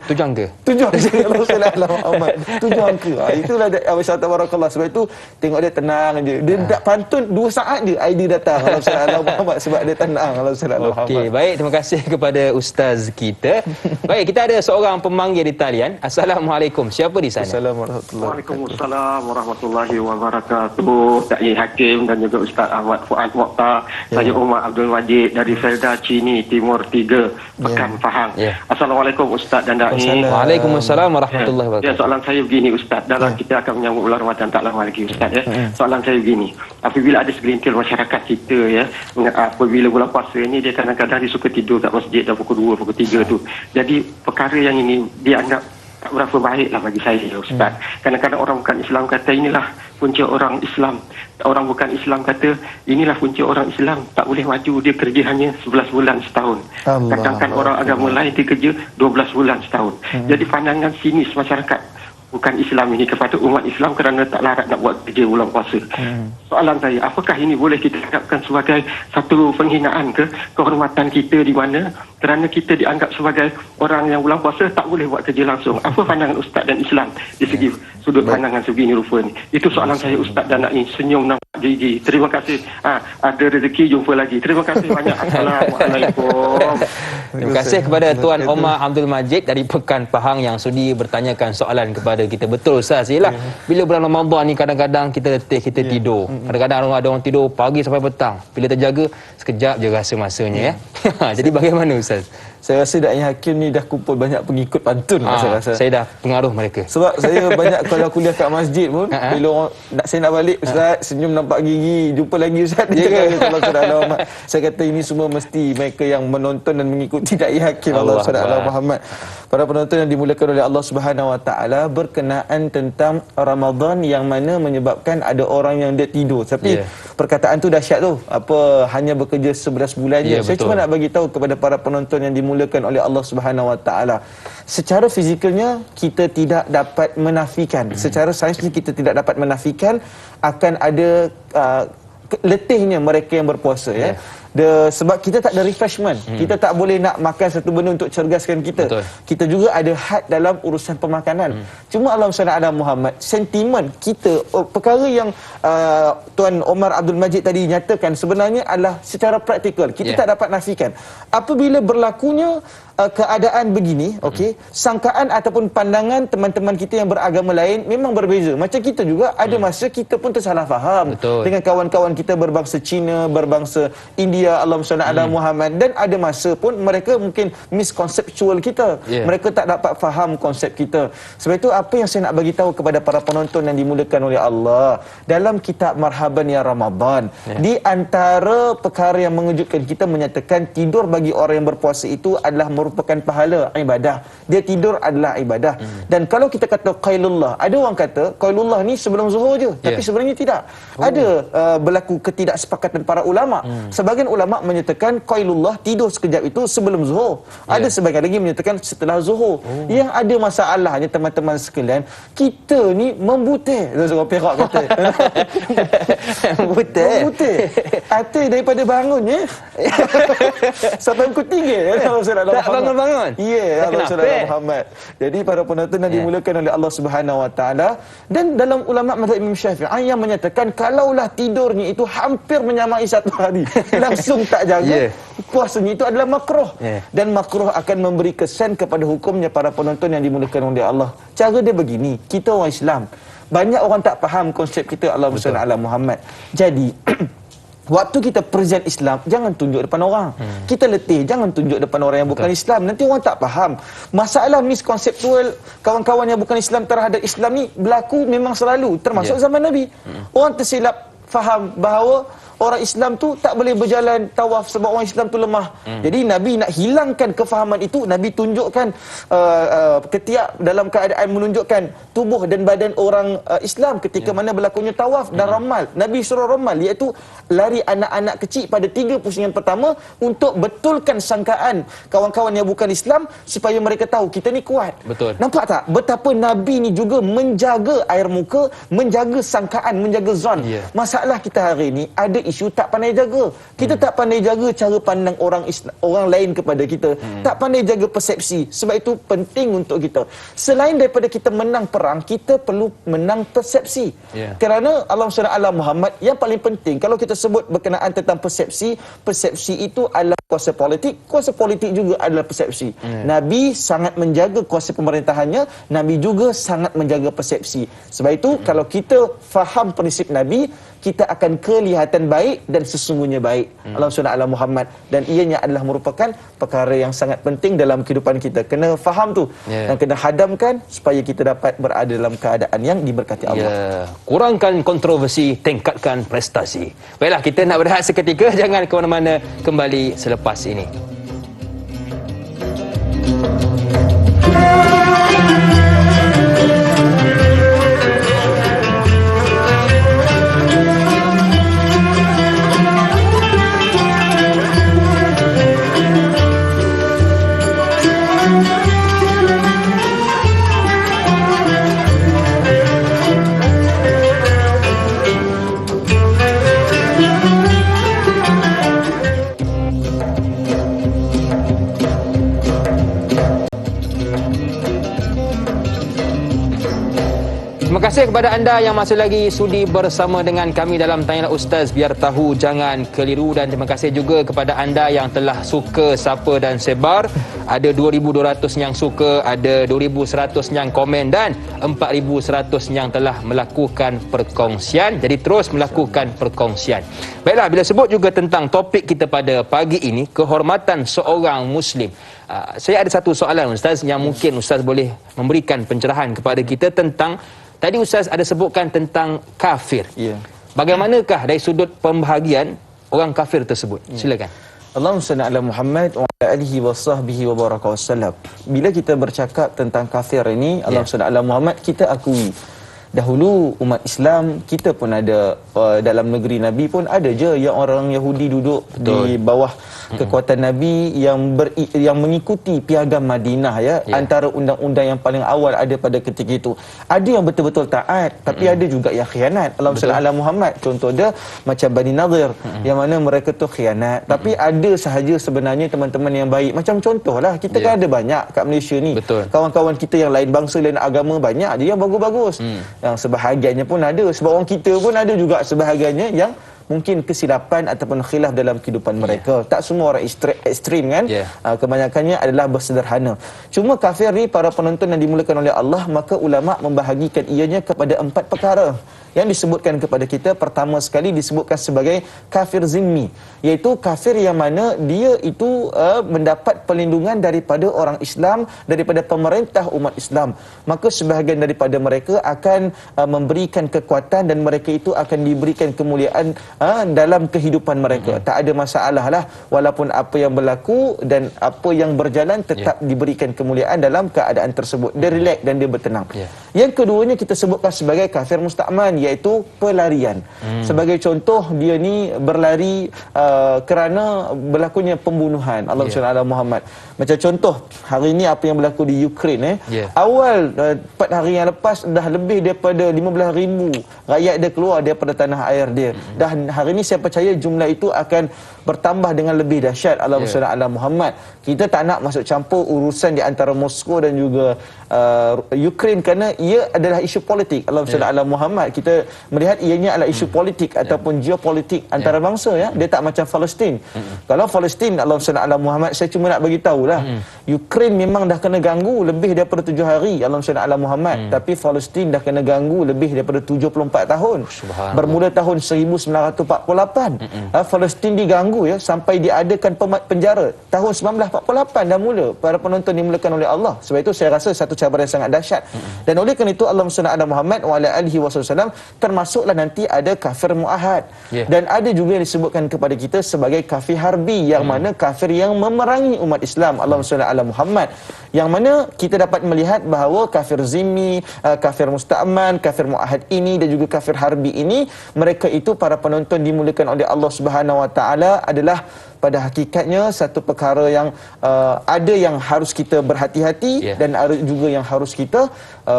7 angka. 7 angka. Allah Sallallahu Muhammad. 7 angka. Itulah Da'i Barakallah. Sebab itu tengok dia tenang je. Dia tak pantun 2 saat je ID datang. Allah Sallallahu Muhammad, sebab dia tenang. Allah Sallallahu Muhammad. Okey, baik, terima kasih kepada ustaz kita. Baik, kita ada seorang pemanggil di talian. Assalamualaikum. Siapa di sana? Assalamualaikum. Waalaikumsalam warahmatullahi wabarakatuh. Da'i Hakim dan juga Ustaz Ahmad Fuad Mokhtar. Saya Umar Abdul Wajid dari Felda Cini Timur 3, Pekan Pahang. Assalamualaikum Ustaz dan Da'i. Waalaikumsalam warahmatullahi wabarakatuh. Soalan saya begini Ustaz, dalam kita akan menyambut bulan Ramadan tak lama lagi Ustaz, ya. Soalan saya begini, apabila ada segelintir masyarakat kita, ya, apabila bulan puasa ni, dia kadang-kadang dia suka tidur kat masjid dah pukul 2, pukul 3 tu. Jadi perkara yang ini dia anggap tak berapa baiklah bagi saya, Ustaz. Kadang-kadang orang bukan Islam kata inilah punca orang Islam. Orang bukan Islam kata inilah punca orang Islam. Tak boleh maju, dia kerja hanya 11 bulan setahun. Kadang-kadang orang agama lain dia kerja 12 bulan setahun. Jadi pandangan sinis masyarakat bukan Islam ini kepada umat Islam kerana tak larat nak buat kerja bulan puasa. Soalan saya, apakah ini boleh kita anggapkan sebagai satu penghinaan ke kehormatan kita di mana kerana kita dianggap sebagai orang yang bulan puasa tak boleh buat kerja langsung? Apa pandangan Ustaz dan Islam di segi sudut pandangan sebegini rupa ni? Itu soalan saya Ustaz, dan nak ni senyum nampak gigi. Terima kasih. Ada rezeki jumpa lagi. Terima kasih banyak. Assalamualaikum. Terima kasih kepada Tuan Omar Abdul Majid dari Pekan Pahang yang sudi bertanyakan soalan kepada kita. Betul Ustaz, ialah bila bulan Ramadan ni kadang-kadang kita letih, kita tidur. Kadang-kadang ada orang tidur pagi sampai petang. Bila terjaga, sekejap je rasa masanya Jadi bagaimana Ustaz? Saya rasa Da'i Hakim ni dah kumpul banyak pengikut pantun. Saya rasa saya dah pengaruh mereka. Sebab saya banyak kalau kuliah kat masjid pun, bila orang saya nak balik, Ustaz senyum nampak gigi, jumpa lagi Ustaz. Saya kata ini semua mesti mereka yang menonton dan mengikuti Da'i Hakim Allah SWT Muhammad. Para penonton yang dimuliakan oleh Allah Subhanahu Wa Taala, berkenaan tentang Ramadan yang mana menyebabkan ada orang yang dia tidur. Tapi perkataan tu dahsyat tu. Apa hanya bekerja 11 bulan je. Saya cuma nak bagi tahu kepada para penonton yang dimuliakan oleh Allah Subhanahu Wa Taala, secara fizikalnya kita tidak dapat menafikan, secara sainsnya kita tidak dapat menafikan akan ada letihnya mereka yang berpuasa sebab kita tak ada refreshment. Kita tak boleh nak makan satu benda untuk cergaskan kita. Kita juga ada had dalam urusan pemakanan. Cuma Allah SWT Muhammad, sentimen kita, perkara yang Tuan Omar Abdul Majid tadi nyatakan sebenarnya adalah secara praktikal. Kita tak dapat nafikan. Apabila berlakunya keadaan begini, sangkaan ataupun pandangan teman-teman kita yang beragama lain memang berbeza. Macam kita juga ada masa kita pun tersalah faham dengan kawan-kawan kita berbangsa Cina, berbangsa India, Allah SWT Muhammad, dan ada masa pun mereka mungkin miskonseptual kita. Mereka tak dapat faham konsep kita. Sebab itu apa yang saya nak bagi tahu kepada para penonton yang dimuliakan oleh Allah, dalam kitab Marhaban Ya Ramadan, di antara perkara yang mengejutkan kita menyatakan tidur bagi orang yang berpuasa itu adalah merupakan pahala ibadah. Dia tidur adalah ibadah. Dan kalau kita kata qailullah, ada orang kata qailullah ni sebelum zuhur je, tapi sebenarnya tidak. Ada berlaku ketidaksepakatan para ulama. Sebahagian ulama menyatakan qailullah tidur sekejap itu sebelum zuhur. Ada sebahagian lagi menyatakan setelah zuhur. Yang ada masalahnya teman-teman sekalian, kita ni membutir. Orang Perak kata. Membutir. Hati daripada bangunnya sampai pukul 3 tak bangun-bangun. Allah SWT Muhammad. Jadi para penonton yang dimuliakan oleh Allah Subhanahu Wa Taala, dan dalam ulama mazhab Imam Syafi'i yang menyatakan kalaulah tidurnya itu hampir menyamai satu hari, langsung tak jaga, puasanya itu adalah makruh. Dan makruh akan memberi kesan kepada hukumnya para penonton yang dimuliakan oleh Allah. Cara dia begini, kita orang Islam, banyak orang tak faham konsep kita Allah SWT Muhammad. Jadi waktu kita present Islam, jangan tunjuk depan orang. Kita letih, jangan tunjuk depan orang yang bukan Islam. Nanti orang tak faham. Masalah miskonseptual kawan-kawan yang bukan Islam terhadap Islam ni berlaku memang selalu, termasuk zaman Nabi. Orang tersilap faham bahawa orang Islam tu tak boleh berjalan tawaf sebab orang Islam tu lemah. Jadi Nabi nak hilangkan kefahaman itu, Nabi tunjukkan ketiak dalam keadaan menunjukkan tubuh dan badan orang Islam ketika mana berlakunya tawaf dan ramal. Nabi suruh ramal, iaitu lari anak-anak kecil pada 3 pusingan pertama untuk betulkan sangkaan kawan-kawan yang bukan Islam supaya mereka tahu kita ni kuat. Nampak tak betapa Nabi ni juga menjaga air muka, menjaga sangkaan, menjaga zon. Masalah kita hari ni ada isu tak pandai jaga. Kita tak pandai jaga cara pandang orang lain kepada kita. Tak pandai jaga persepsi. Sebab itu penting untuk kita. Selain daripada kita menang perang, kita perlu menang persepsi. Kerana Allah SWT Muhammad, yang paling penting kalau kita sebut berkenaan tentang persepsi, persepsi itu adalah kuasa politik. Kuasa politik juga adalah persepsi. Nabi sangat menjaga kuasa pemerintahannya, Nabi juga sangat menjaga persepsi. Sebab itu kalau kita faham prinsip Nabi, kita akan kelihatan baik dan sesungguhnya baik. Allah SWT Muhammad. Dan ianya adalah merupakan perkara yang sangat penting dalam kehidupan kita. Kena faham tu dan kena hadamkan supaya kita dapat berada dalam keadaan yang diberkati Allah. Kurangkan kontroversi, tingkatkan prestasi. Baiklah, kita nak berehat seketika. Jangan ke mana-mana, kembali selepas ini. Terima kasih kepada anda yang masih lagi sudi bersama dengan kami dalam Tanyalah Ustaz, biar tahu jangan keliru. Dan terima kasih juga kepada anda yang telah suka, sapa dan sebar. Ada 2,200 yang suka, ada 2,100 yang komen dan 4,100 yang telah melakukan perkongsian. Jadi terus melakukan perkongsian. Baiklah, bila sebut juga tentang topik kita pada pagi ini, kehormatan seorang Muslim. Saya ada satu soalan Ustaz yang mungkin Ustaz boleh memberikan pencerahan kepada kita tentang, tadi Ustaz ada sebutkan tentang kafir. Ya. Bagaimanakah dari sudut pembahagian orang kafir tersebut? Silakan. Allahumma salli ala Muhammad wa ala alihi wa sahbihi wa baraka wasallam. Bila kita bercakap tentang kafir ini, Allahumma salli ala Muhammad, kita akui dahulu umat Islam kita pun ada, dalam negeri Nabi pun ada je yang orang Yahudi duduk di bawah kekuatan Nabi yang mengikuti piagam Madinah, ya. Antara undang-undang yang paling awal ada pada ketika itu. Ada yang betul-betul taat, tapi ada juga yang khianat. Allahumma salli ala Muhammad. Contoh dia macam Bani Nadir, yang mana mereka tu khianat, tapi ada sahaja sebenarnya teman-teman yang baik. Macam contohlah, kita kan ada banyak kat Malaysia ni. Kawan-kawan kita yang lain bangsa, lain agama, banyak je yang bagus-bagus. Yang sebahagiannya pun ada, sebab orang kita pun ada juga sebahagiannya yang mungkin kesilapan ataupun khilaf dalam kehidupan mereka. Tak semua orang ekstrim kan. Kebanyakannya adalah bersederhana. Cuma kafir ni, para penonton yang dimulakan oleh Allah, maka ulama membahagikan ianya kepada 4 perkara yang disebutkan kepada kita. Pertama sekali disebutkan sebagai kafir zimmi, iaitu kafir yang mana dia itu mendapat perlindungan daripada orang Islam, daripada pemerintah umat Islam. Maka sebahagian daripada mereka akan memberikan kekuatan dan mereka itu akan diberikan kemuliaan dalam kehidupan mereka. Tak ada masalah lah, walaupun apa yang berlaku dan apa yang berjalan tetap diberikan kemuliaan dalam keadaan tersebut. Dia relax dan dia bertenang. Yang keduanya kita sebutkan sebagai kafir musta'man, iaitu pelarian. Sebagai contoh, dia ni berlari kerana berlakunya pembunuhan. Allahumma salli ala Muhammad. Macam contoh hari ini apa yang berlaku di Ukraine. Awal 4 hari yang lepas dah lebih daripada 15,000 rakyat dia keluar daripada tanah air dia. Dan hari ini saya percaya jumlah itu akan bertambah dengan lebih dahsyat. Allahumma salli ala Muhammad. Kita tak nak masuk campur urusan di antara Moskow dan juga Ukraine kerana ia adalah isu politik. Allahumma salli ala Muhammad. Kita melihat ianya adalah isu politik ataupun geopolitik antarabangsa, ya. Dia tak macam Palestin. Kalau Palestin, Allahumma salli ala Muhammad, saya cuma nak bagi tahulah, Ukraine memang dah kena ganggu lebih daripada 7 hari, Allahumma salli ala Muhammad. Tapi Palestin dah kena ganggu lebih daripada 74 tahun. Bermula tahun 1948. Palestin diganggu, ya, sampai diadakan penjara. Tahun 1948 dah mula para penonton dimulakan oleh Allah. Sebab itu saya rasa satu cabaran yang sangat dahsyat. Dan oleh kerana itu Allahumma salli ala Muhammad wa ala alihi wasallam, termasuklah nanti ada kafir muahad. Dan ada juga yang disebutkan kepada kita sebagai kafir harbi, yang mana kafir yang memerangi umat Islam. Allahumma salli ala Muhammad. Yang mana kita dapat melihat bahawa kafir zimmi, kafir musta'man, kafir muahad ini dan juga kafir harbi ini, mereka itu para penonton dimulakan oleh Allah Subhanahu wa taala adalah pada hakikatnya satu perkara yang ada yang harus kita berhati-hati dan ada juga yang harus kita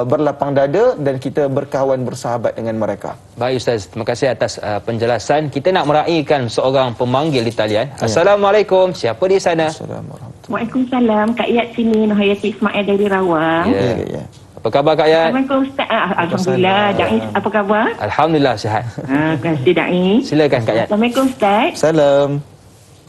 berlapang dada dan kita berkawan bersahabat dengan mereka. Baik Ustaz, terima kasih atas penjelasan. Kita nak meraihkan seorang pemanggil di talian. Assalamualaikum. Siapa di sana? Assalamualaikum. Waalaikumsalam. Kak Yat sini, Nohayati Ismail dari Rawang. Apa khabar Kak Yat? Assalamualaikum Ustaz. Alhamdulillah. Dai, apa khabar? Alhamdulillah sihat. Terima kasih Dai. Silakan Kak Yat. Assalamualaikum Ustaz. Salam.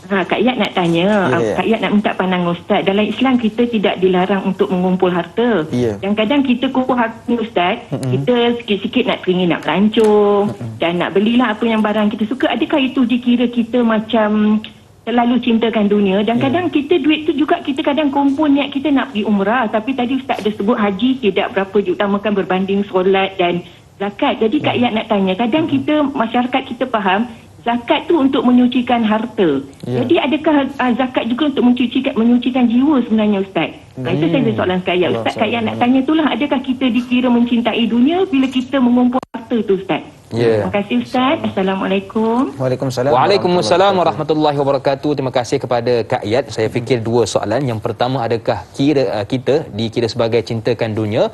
Kak Yat nak tanya, Kak Yat nak minta pandangan Ustaz. Dalam Islam kita tidak dilarang untuk mengumpul harta. Dan kadang kita kumpul harta ni Ustaz, kita sikit-sikit nak teringin nak pelancong dan nak belilah apa yang barang kita suka. Adakah itu dikira kita macam terlalu cintakan dunia? Dan kadang kita duit tu juga kita kadang kumpul niat kita nak pergi umrah, tapi tadi Ustaz ada sebut haji tidak berapa diutamakan berbanding solat dan zakat. Jadi Kak Yat nak tanya, kadang kita masyarakat kita faham zakat tu untuk menyucikan harta. Jadi adakah zakat juga untuk menyucikan jiwa sebenarnya Ustaz? Itu saya ada soalan Kak Yat. Ustaz, Kak Yat nak tanya itulah, adakah kita dikira mencintai dunia bila kita mengumpul harta tu Ustaz? Terima kasih Ustaz. Assalamualaikum. Waalaikumsalam. Waalaikumsalam warahmatullahi wabarakatuh. Terima kasih kepada Kak Yat. Saya fikir 2 soalan. Yang pertama, adakah kita dikira sebagai cintakan dunia?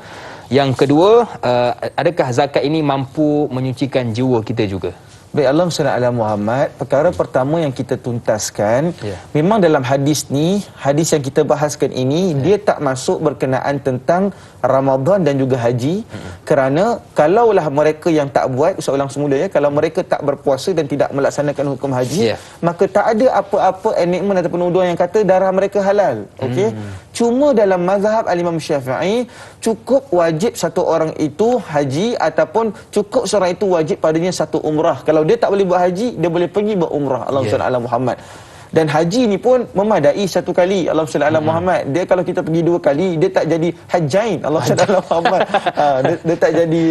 Yang kedua, adakah zakat ini mampu menyucikan jiwa kita juga? Baik, Allahumma salli ala Muhammad. Perkara pertama yang kita tuntaskan, memang dalam hadis ni, hadis yang kita bahaskan ini, dia tak masuk berkenaan tentang Ramadan dan juga haji. Kerana kalaulah mereka yang tak buat, saya ulang semula ya, kalau mereka tak berpuasa dan tidak melaksanakan hukum haji, maka tak ada apa-apa enakmen ataupun uduan yang kata darah mereka halal. Okey. Cuma dalam mazhab Al-Imam Syafi'i, cukup wajib satu orang itu haji ataupun cukup seorang itu wajib padanya satu umrah. Kalau dia tak boleh buat haji, dia boleh pergi buat umrah. Allahumma salli ala Muhammad. Dan haji ni pun memadai satu kali. Allahumma salli ala Muhammad. Dia kalau kita pergi 2 kali, dia tak jadi hajjain. Allahumma salli ala Muhammad. Dia tak jadi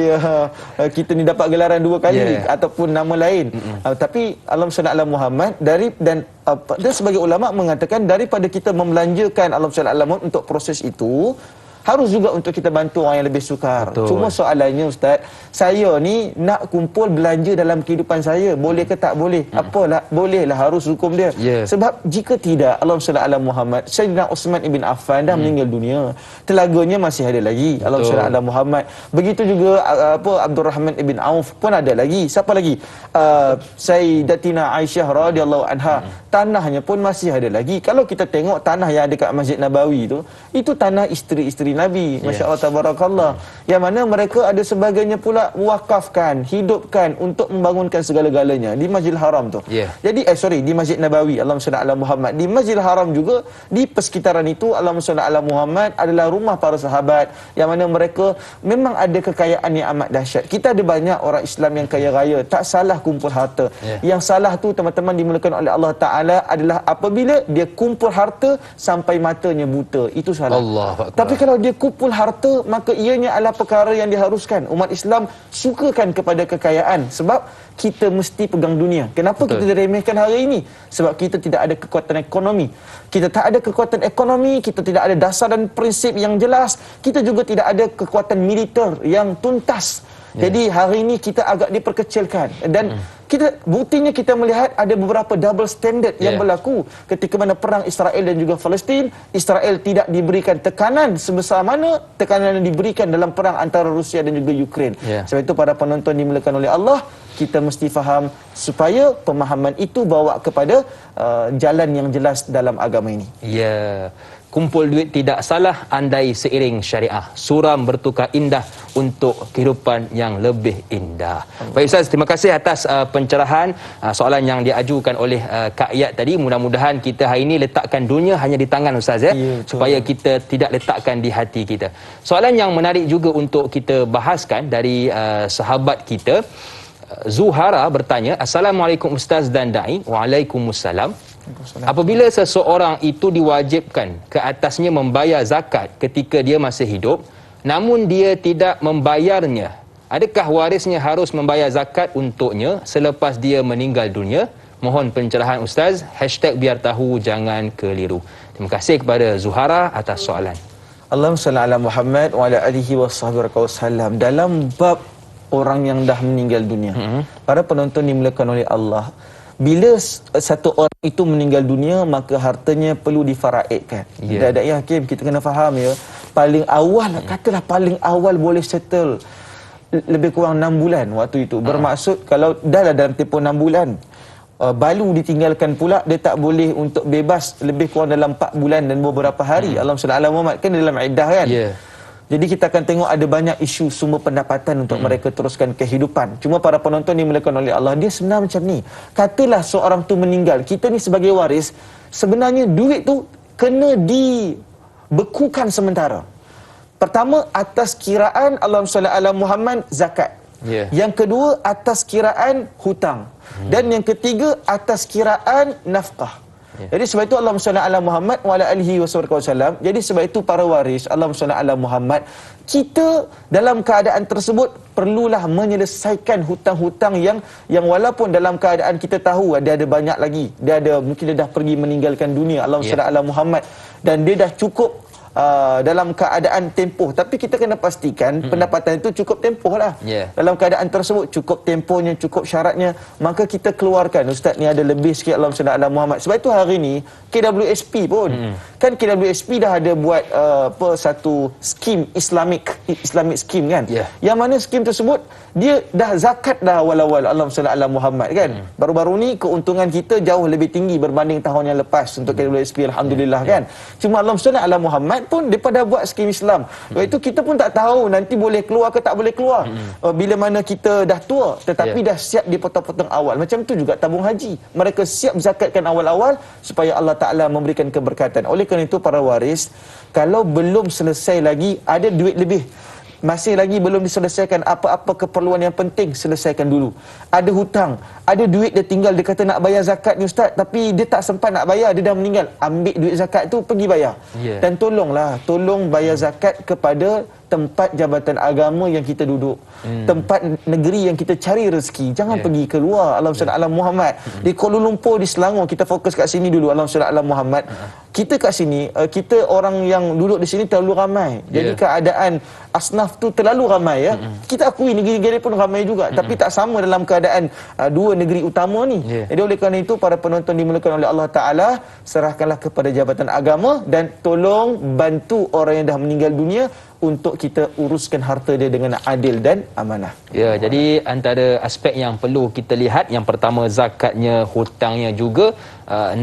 kita ni dapat gelaran 2 kali ataupun nama lain. Tapi Allahumma salli ala Muhammad dan sebagai ulama mengatakan daripada kita membelanjakan Allahumma salli ala Muhammad untuk proses itu, harus juga untuk kita bantu orang yang lebih sukar. Betul. Cuma soalannya Ustaz, saya ni nak kumpul belanja dalam kehidupan saya, boleh ke tak boleh? Apalah, bolehlah, harus hukum dia. Sebab jika tidak, Allahumma salli ala Muhammad, Sayyidina Uthman ibn Affan dah meninggal dunia, telaganya masih ada lagi. Allahumma salli ala Muhammad. Begitu juga Abdul Rahman ibn Auf pun ada lagi. Siapa lagi? Sayyidatina Aisyah radhiyallahu anha, tanahnya pun masih ada lagi. Kalau kita tengok tanah yang ada kat Masjid Nabawi tu, itu tanah isteri-isteri Nabi, Masya Allah tabarakallah, yang mana mereka ada sebagainya pula wakafkan, hidupkan untuk membangunkan segala-galanya di Masjidil Haram tu. Jadi di Masjid Nabawi, Allahumma salli ala Muhammad. Di Masjidil Haram juga, di persekitaran itu, Allahumma salli ala Muhammad, adalah rumah para sahabat, yang mana mereka memang ada kekayaan yang amat dahsyat. Kita ada banyak orang Islam yang kaya raya, tak salah kumpul harta. Yang salah tu teman-teman dimulakan oleh Allah Ta'ala adalah apabila dia kumpul harta sampai matanya buta. Itu salah. Tapi kalau dia kumpul harta, maka ianya adalah perkara yang diharuskan. Umat Islam sukakan kepada kekayaan, sebab kita mesti pegang dunia. Kenapa kita diremehkan hari ini? Sebab kita tidak ada kekuatan ekonomi. Kita tak ada kekuatan ekonomi, kita tidak ada dasar dan prinsip yang jelas, kita juga tidak ada kekuatan militer yang tuntas. Jadi hari ini kita agak diperkecilkan, dan buktinya kita melihat ada beberapa double standard yang berlaku ketika mana perang Israel dan juga Palestin. Israel tidak diberikan tekanan sebesar mana tekanan yang diberikan dalam perang antara Rusia dan juga Ukraine. Sebab itu para penonton dimulakan oleh Allah, kita mesti faham supaya pemahaman itu bawa kepada jalan yang jelas dalam agama ini. Kumpul duit tidak salah andai seiring syariah. Suram bertukar indah untuk kehidupan yang lebih indah. Baik Ustaz, terima kasih atas pencerahan soalan yang diajukan oleh Kak Iyad tadi. Mudah-mudahan kita hari ini letakkan dunia hanya di tangan Ustaz supaya kita tidak letakkan di hati kita. Soalan yang menarik juga untuk kita bahaskan dari sahabat kita, Zuhara bertanya, Assalamualaikum Ustaz dan Da'i. Waalaikumsalam. Apabila seseorang itu diwajibkan ke atasnya membayar zakat ketika dia masih hidup, namun dia tidak membayarnya, adakah warisnya harus membayar zakat untuknya selepas dia meninggal dunia? Mohon pencerahan Ustaz. #biar tahu jangan keliru. Terima kasih kepada Zuhara atas soalan. Allahumma salli ala Muhammad wa ala alihi wasallam. Dalam bab orang yang dah meninggal dunia, para penonton dimulakan oleh Allah, bila satu orang itu meninggal dunia, maka hartanya perlu difaraidkan. Dan ya Hakim, kita kena faham ya, paling awal, katalah paling awal boleh settle lebih kurang 6 bulan waktu itu. Bermaksud kalau dah dalam tempoh 6 bulan baru ditinggalkan pula, dia tak boleh untuk bebas lebih kurang dalam 4 bulan dan beberapa hari. Allahumma salli ala Muhammad, kan dalam iddah kan. Jadi kita akan tengok ada banyak isu sumber pendapatan untuk mereka teruskan kehidupan. Cuma para penonton dimulakan oleh Allah, dia sebenarnya macam ni. Katalah seorang tu meninggal, kita ni sebagai waris, sebenarnya duit tu kena dibekukan sementara. Pertama, atas kiraan Allahumma salli ala Muhammad, zakat. Yang kedua, atas kiraan hutang. Dan yang ketiga, atas kiraan nafkah. Jadi sebab itu Allahumma salli ala Muhammad wa ala alihi wasallam. Jadi sebab itu para waris, Allahumma salli ala Muhammad, kita dalam keadaan tersebut perlulah menyelesaikan hutang-hutang yang walaupun dalam keadaan kita tahu dia ada banyak lagi. Mungkin dia dah pergi meninggalkan dunia, Allahumma salli ala Muhammad, dan dia dah cukup dalam keadaan tempoh, tapi kita kena pastikan pendapatan itu cukup tempoh lah. Dalam keadaan tersebut cukup tempohnya, cukup syaratnya, maka kita keluarkan. Ustaz ni ada lebih sikit, Allahumma salli ala Muhammad. Sebab itu hari ni KWSP pun kan KWSP dah ada buat satu skim Islamic skim kan, yang mana skim tersebut dia dah zakat dah awal-awal, Allahumma salli ala Muhammad kan. Baru-baru ni keuntungan kita jauh lebih tinggi berbanding tahun yang lepas untuk KWSP, alhamdulillah kan. Cuma Allahumma salli ala Muhammad pun daripada buat skim Islam. Sebab itu kita pun tak tahu nanti boleh keluar ke tak boleh keluar. Bila mana kita dah tua tetapi dah siap dipotong-potong awal. Macam tu juga tabung haji. Mereka siap zakatkan awal-awal supaya Allah Ta'ala memberikan keberkatan. Oleh kerana itu para waris, kalau belum selesai lagi, ada duit lebih, masih lagi belum diselesaikan apa-apa keperluan yang penting, selesaikan dulu. Ada hutang, ada duit dia tinggal, dia kata nak bayar zakat ni Ustaz, tapi dia tak sempat nak bayar, dia dah meninggal. Ambil duit zakat tu, pergi bayar. Dan tolong bayar zakat kepada tempat jabatan agama yang kita duduk, tempat negeri yang kita cari rezeki. Jangan pergi keluar. Allahumma salli ala Muhammad. Di Kuala Lumpur, di Selangor, kita fokus kat sini dulu. Allahumma salli ala Muhammad. Kita kat sini, kita orang yang duduk di sini terlalu ramai. Jadi keadaan asnaf tu terlalu ramai ya. Kita akui negeri-negeri pun ramai juga, tapi tak sama dalam keadaan dua negeri utama ni. Jadi oleh kerana itu para penonton dimuliakan oleh Allah Ta'ala, serahkanlah kepada jabatan agama dan tolong bantu orang yang dah meninggal dunia untuk kita uruskan harta dia dengan adil dan amanah. Ya, jadi antara aspek yang perlu kita lihat, yang pertama zakatnya, hutangnya, juga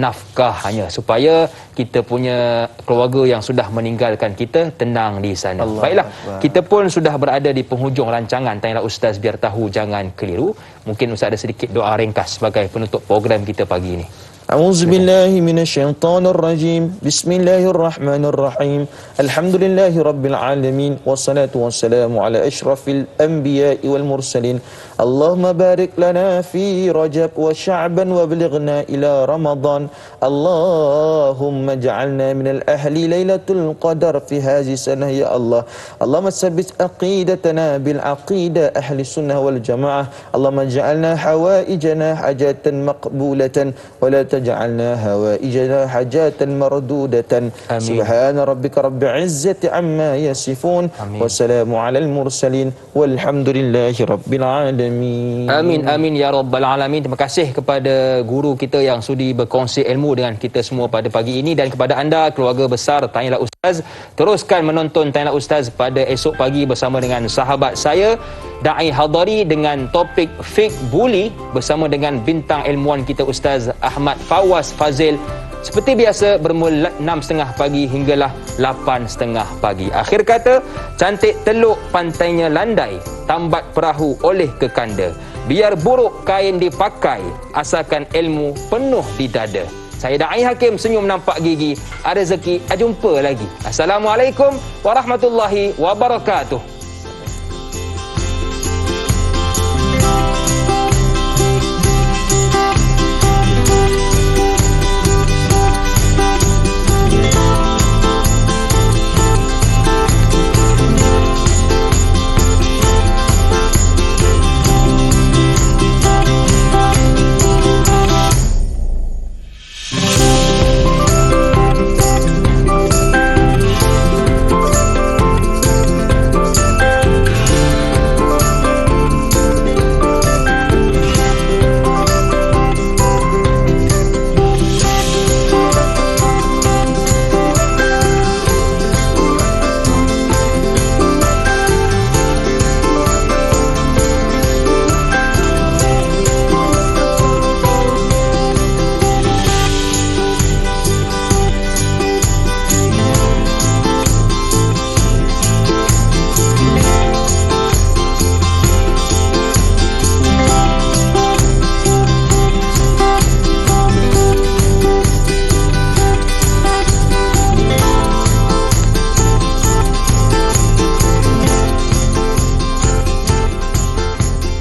nafkahnya, supaya kita punya keluarga yang sudah meninggalkan kita tenang di sana. Baiklah, kita pun sudah berada di penghujung rancangan Tanyalah Ustaz, biar tahu jangan keliru. Mungkin Ustaz ada sedikit doa ringkas sebagai penutup program kita pagi ini. A'udzubillahi minasyaitonirrajim. Bismillahirrahmanirrahim. Alhamdulillahi rabbil alamin, wassalatu wassalamu ala asyrafil anbiya'i wal mursalin. Allahumma barik lana fi Rajab wa Sya'ban wa balighna ila Ramadan. Allahumma ja'alna minal ahli lailatul qadar fi hadhihi sanah ya Allah. Allahumma tsabbit aqidatana bil aqidah ahli sunnah wal jamaah. Allahumma ja'alna hawaijana hajatan maqbulatan wa la taj'alna hawaijana hajatan mardudatan. Subhana rabbika rabbil izzati amma yasifun. Wassalamu alal mursalin walhamdulillahi rabbil alamin. Amin amin ya rabbal alamin. Terima kasih kepada guru kita yang sudi berkongsi ilmu dengan kita semua pada pagi ini, dan kepada anda keluarga besar Tanyalah Ustaz, teruskan menonton Tanyalah Ustaz pada esok pagi bersama dengan sahabat saya Da'i Hadari dengan topik fake bully bersama dengan bintang ilmuwan kita Ustaz Ahmad Fawaz Fazil. Seperti biasa bermula 6.30 pagi hinggalah 8.30 pagi. Akhir kata, cantik teluk pantainya landai, tambat perahu oleh kekanda. Biar buruk kain dipakai, asalkan ilmu penuh di dada. Saya Da'i Hakim, senyum nampak gigi. Ada rezeki, jumpa lagi. Assalamualaikum warahmatullahi wabarakatuh.